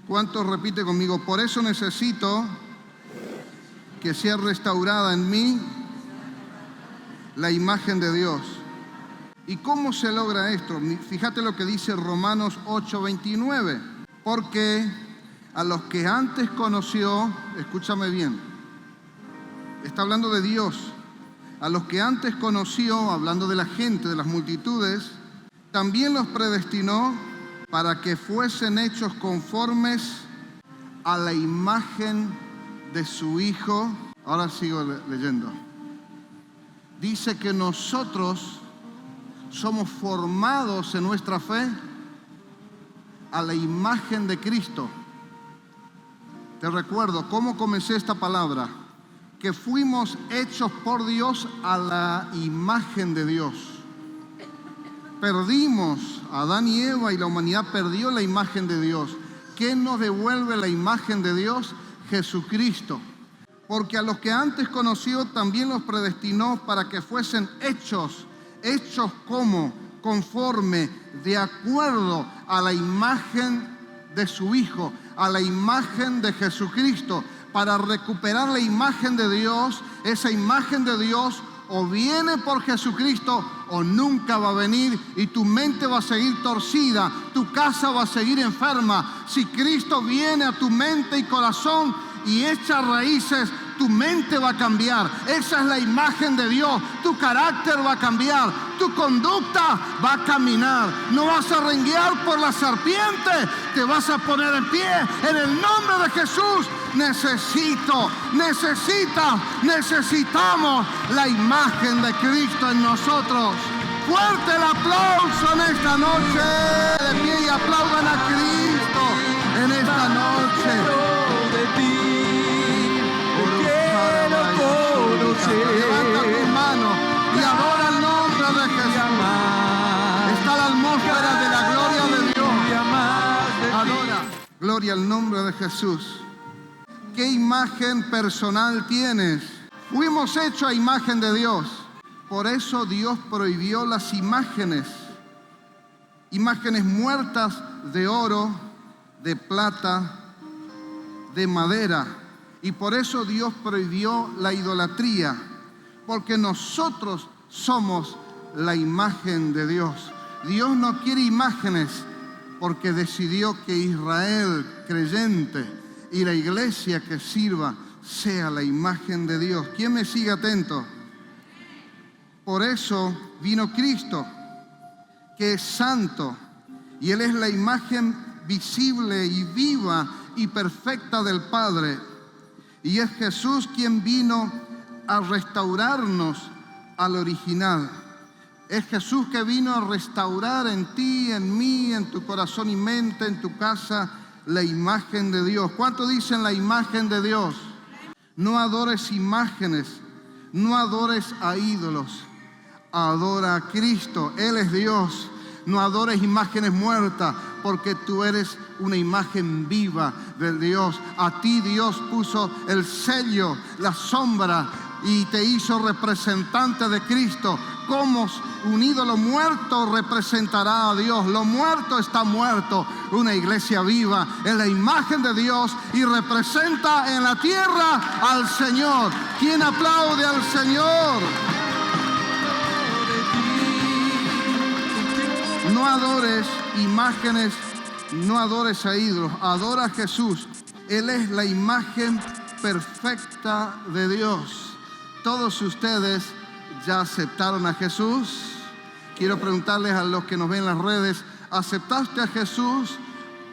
¿Cuántos repite conmigo? Por eso necesito que sea restaurada en mí la imagen de Dios. ¿Y cómo se logra esto? Fíjate lo que dice Romanos 8:29. Porque a los que antes conoció, escúchame bien, está hablando de Dios. A los que antes conoció, hablando de la gente, de las multitudes, también los predestinó para que fuesen hechos conformes a la imagen de su Hijo. Ahora sigo leyendo. Dice que nosotros somos formados en nuestra fe a la imagen de Cristo. Te recuerdo cómo comencé esta palabra, que fuimos hechos por Dios a la imagen de Dios. Perdimos, Adán y Eva y la humanidad perdió la imagen de Dios. ¿Qué nos devuelve la imagen de Dios? Jesucristo. Porque a los que antes conoció también los predestinó para que fuesen hechos como, conforme, de acuerdo a la imagen de su Hijo, a la imagen de Jesucristo, para recuperar la imagen de Dios. Esa imagen de Dios o viene por Jesucristo o nunca va a venir, y tu mente va a seguir torcida, tu casa va a seguir enferma. Si Cristo viene a tu mente y corazón y echa raíces, tu mente va a cambiar. Esa es la imagen de Dios. Tu carácter va a cambiar, tu conducta va a caminar. No vas a renguear por la serpiente, te vas a poner en pie en el nombre de Jesús. Necesitamos la imagen de Cristo en nosotros. Fuerte el aplauso en esta noche. De pie y aplaudan a Cristo en esta noche. Levanta tu mano y adora el nombre de Jesús. Está la atmósfera de la gloria de Dios. Adora. Gloria al nombre de Jesús. ¿Qué imagen personal tienes? Fuimos hechos a imagen de Dios. Por eso Dios prohibió las imágenes muertas de oro, de plata, de madera. Y por eso Dios prohibió la idolatría, porque nosotros somos la imagen de Dios. Dios no quiere imágenes, porque decidió que Israel creyente y la iglesia que sirva sea la imagen de Dios. ¿Quién me sigue atento? Por eso vino Cristo, que es santo, y Él es la imagen visible y viva y perfecta del Padre. Y es Jesús quien vino a restaurarnos al original. Es Jesús que vino a restaurar en ti, en mí, en tu corazón y mente, en tu casa, la imagen de Dios. ¿Cuántos dicen la imagen de Dios? No adores imágenes, no adores a ídolos. Adora a Cristo, Él es Dios. No adores imágenes muertas, porque tú eres una imagen viva de Dios. A ti Dios puso el sello, la sombra, y te hizo representante de Cristo. Como un ídolo muerto representará a Dios. Lo muerto está muerto. Una iglesia viva es la imagen de Dios y representa en la tierra al Señor. ¿Quién aplaude al Señor? No adores imágenes, no adores a ídolos, adora a Jesús. Él es la imagen perfecta de Dios. Todos ustedes ya aceptaron a Jesús. Quiero preguntarles a los que nos ven en las redes, ¿aceptaste a Jesús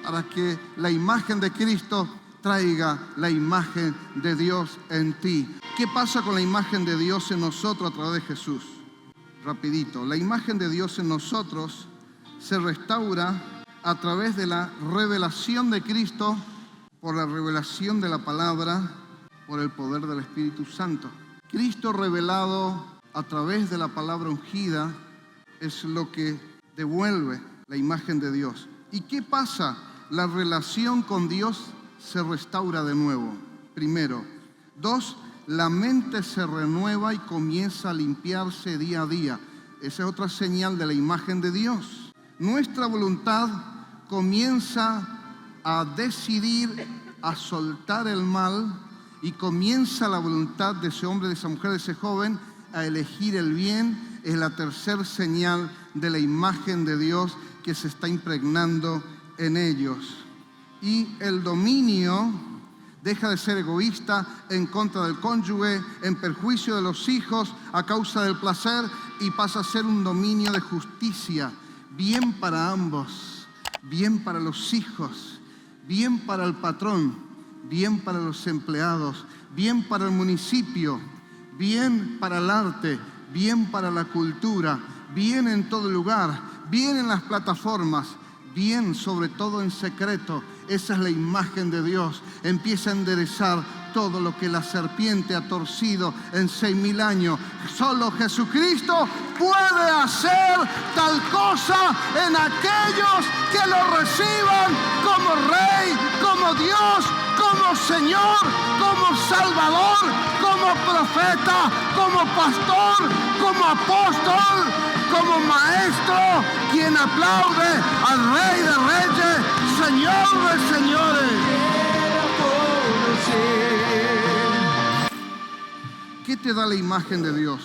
para que la imagen de Cristo traiga la imagen de Dios en ti? ¿Qué pasa con la imagen de Dios en nosotros a través de Jesús? Rapidito, la imagen de Dios en nosotros se restaura a través de la revelación de Cristo, por la revelación de la palabra, por el poder del Espíritu Santo. Cristo revelado a través de la palabra ungida es lo que devuelve la imagen de Dios. ¿Y qué pasa? La relación con Dios se restaura de nuevo. Primero, 2, la mente se renueva y comienza a limpiarse día a día. Esa es otra señal de la imagen de Dios. Nuestra voluntad comienza a decidir, a soltar el mal, y comienza la voluntad de ese hombre, de esa mujer, de ese joven a elegir el bien. Es la tercera señal de la imagen de Dios que se está impregnando en ellos. Y el dominio deja de ser egoísta en contra del cónyuge, en perjuicio de los hijos, a causa del placer, y pasa a ser un dominio de justicia, bien para ambos, bien para los hijos, bien para el patrón, bien para los empleados, bien para el municipio, bien para el arte, bien para la cultura, bien en todo lugar, bien en las plataformas, bien sobre todo en secreto. Esa es la imagen de Dios. Empieza a enderezar todo lo que la serpiente ha torcido en 6.000 años. Solo Jesucristo puede hacer tal cosa en aquellos que lo reciban como Rey, como Dios, como Señor, como Salvador, como profeta, como pastor, como apóstol, como maestro, quien aplaude al Rey de Reyes, Señor de Señores. ¿Qué te da la imagen de Dios?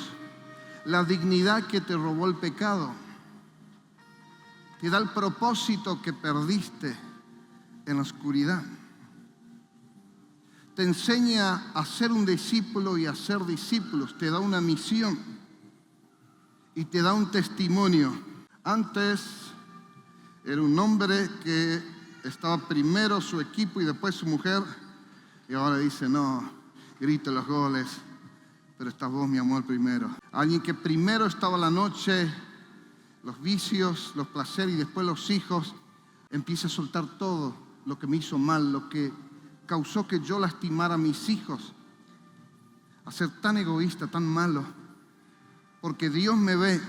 La dignidad que te robó el pecado. Te da el propósito que perdiste en la oscuridad. Te enseña a ser un discípulo y a ser discípulos. Te da una misión y te da un testimonio. Antes era un hombre que estaba primero su equipo y después su mujer, y ahora dice, no, grito los goles, pero estás vos, mi amor, primero. Alguien que primero estaba la noche, los vicios, los placeres y después los hijos, empieza a soltar todo lo que me hizo mal, lo que causó que yo lastimara a mis hijos, a ser tan egoísta, tan malo, porque Dios me ve.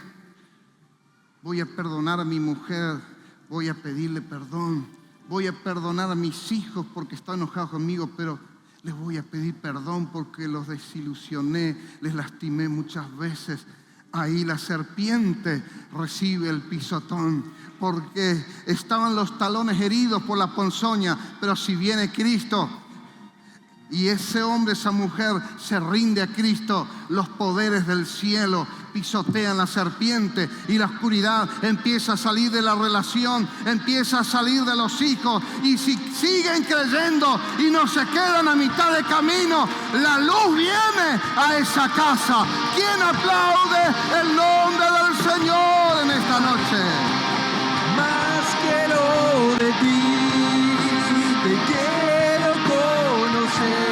Voy a perdonar a mi mujer, voy a pedirle perdón, voy a perdonar a mis hijos porque están enojados conmigo, pero les voy a pedir perdón porque los desilusioné, les lastimé muchas veces. Ahí la serpiente recibe el pisotón, porque estaban los talones heridos por la ponzoña, pero si viene Cristo y ese hombre, esa mujer se rinde a Cristo, los poderes del cielo pisotean la serpiente y la oscuridad empieza a salir de la relación, empieza a salir de los hijos, y si siguen creyendo y no se quedan a mitad de camino, la luz viene a esa casa. ¿Quién aplaude el nombre del Señor en esta noche? Más quiero de ti, te quiero conocer.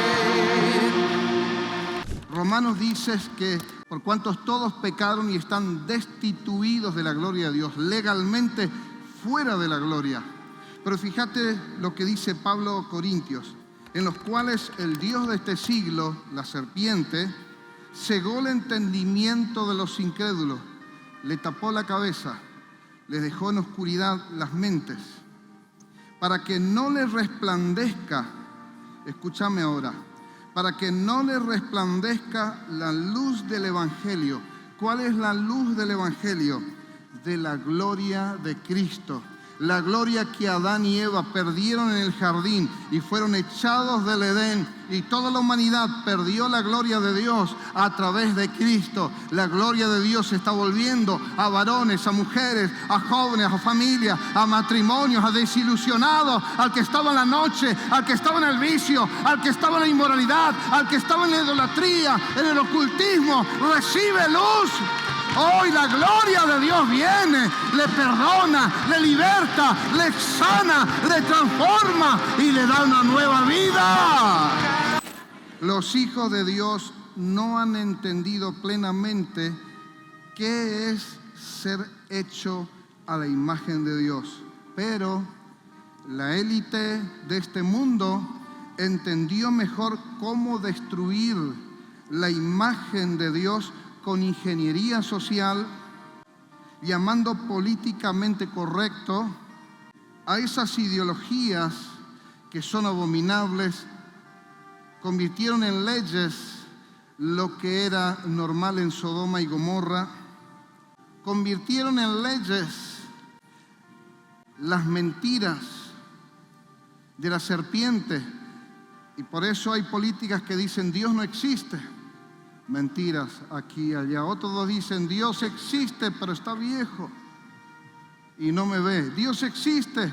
Romanos dice que por cuantos todos pecaron y están destituidos de la gloria de Dios, legalmente fuera de la gloria. Pero fíjate lo que dice Pablo a Corintios, en los cuales el Dios de este siglo, la serpiente, cegó el entendimiento de los incrédulos, le tapó la cabeza, les dejó en oscuridad las mentes, para que no les resplandezca, escúchame ahora, para que no les resplandezca la luz del Evangelio. ¿Cuál es la luz del Evangelio? De la gloria de Cristo. La gloria que Adán y Eva perdieron en el jardín y fueron echados del Edén, y toda la humanidad perdió la gloria de Dios a través de Cristo. La gloria de Dios se está volviendo a varones, a mujeres, a jóvenes, a familias, a matrimonios, a desilusionados, al que estaba en la noche, al que estaba en el vicio, al que estaba en la inmoralidad, al que estaba en la idolatría, en el ocultismo. Recibe luz. Hoy la gloria de Dios viene, le perdona, le liberta, le sana, le transforma y le da una nueva vida. Los hijos de Dios no han entendido plenamente qué es ser hecho a la imagen de Dios. Pero la élite de este mundo entendió mejor cómo destruir la imagen de Dios con ingeniería social, llamando políticamente correcto a esas ideologías que son abominables convirtieron en leyes lo que era normal en Sodoma y Gomorra, convirtieron en leyes las mentiras de la serpiente, y por eso hay políticas que dicen Dios no existe. Mentiras aquí y allá. Otros dicen Dios existe, pero está viejo y no me ve. Dios existe,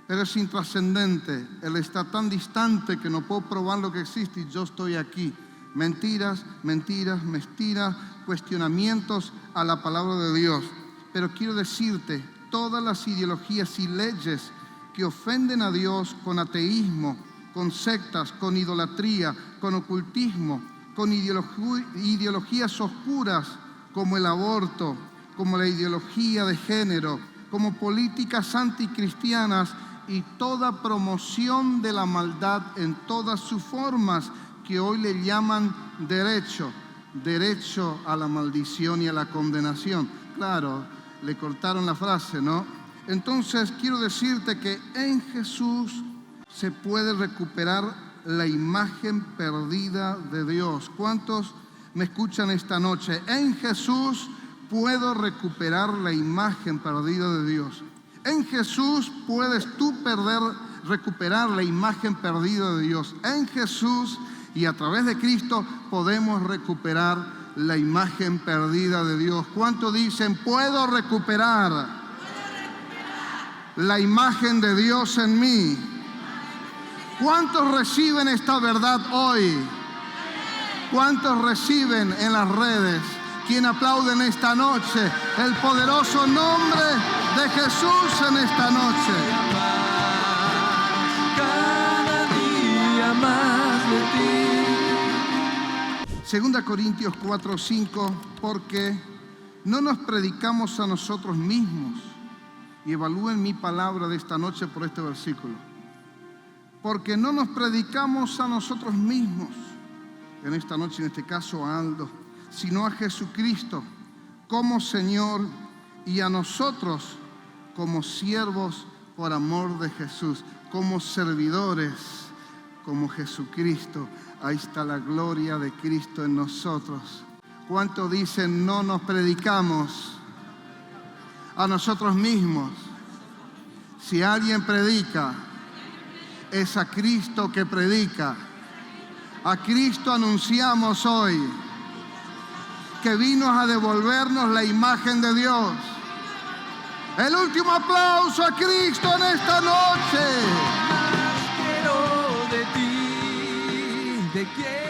pero es intrascendente. Él está tan distante que no puedo probar lo que existe y yo estoy aquí. Mentiras, mentiras, mentiras, cuestionamientos a la palabra de Dios. Pero quiero decirte, todas las ideologías y leyes que ofenden a Dios con ateísmo, con sectas, con idolatría, con ocultismo, con ideologías oscuras como el aborto, como la ideología de género, como políticas anticristianas y toda promoción de la maldad en todas sus formas, que hoy le llaman derecho a la maldición y a la condenación. Claro, le cortaron la frase, ¿no? Entonces quiero decirte que en Jesús se puede recuperar la imagen perdida de Dios. ¿Cuántos me escuchan esta noche? En Jesús puedo recuperar la imagen perdida de Dios. En Jesús puedes tú recuperar la imagen perdida de Dios. En Jesús y a través de Cristo podemos recuperar la imagen perdida de Dios. ¿Cuántos dicen, puedo recuperar la imagen de Dios en mí? ¿Cuántos reciben esta verdad hoy? ¿Cuántos reciben en las redes? ¿Quién aplauden esta noche el poderoso nombre de Jesús en esta noche? Cada día más de ti. 2 Corintios 4:5, porque no nos predicamos a nosotros mismos. Y evalúen mi palabra de esta noche por este versículo. Porque no nos predicamos a nosotros mismos, en esta noche, en este caso a Aldo, sino a Jesucristo como Señor y a nosotros como siervos por amor de Jesús, como servidores, como Jesucristo. Ahí está la gloria de Cristo en nosotros. ¿Cuántos dicen no nos predicamos a nosotros mismos? Si alguien predica, es a Cristo que predica. A Cristo anunciamos hoy, que vino a devolvernos la imagen de Dios. El último aplauso a Cristo en esta noche. Más quiero de ti, te quiero.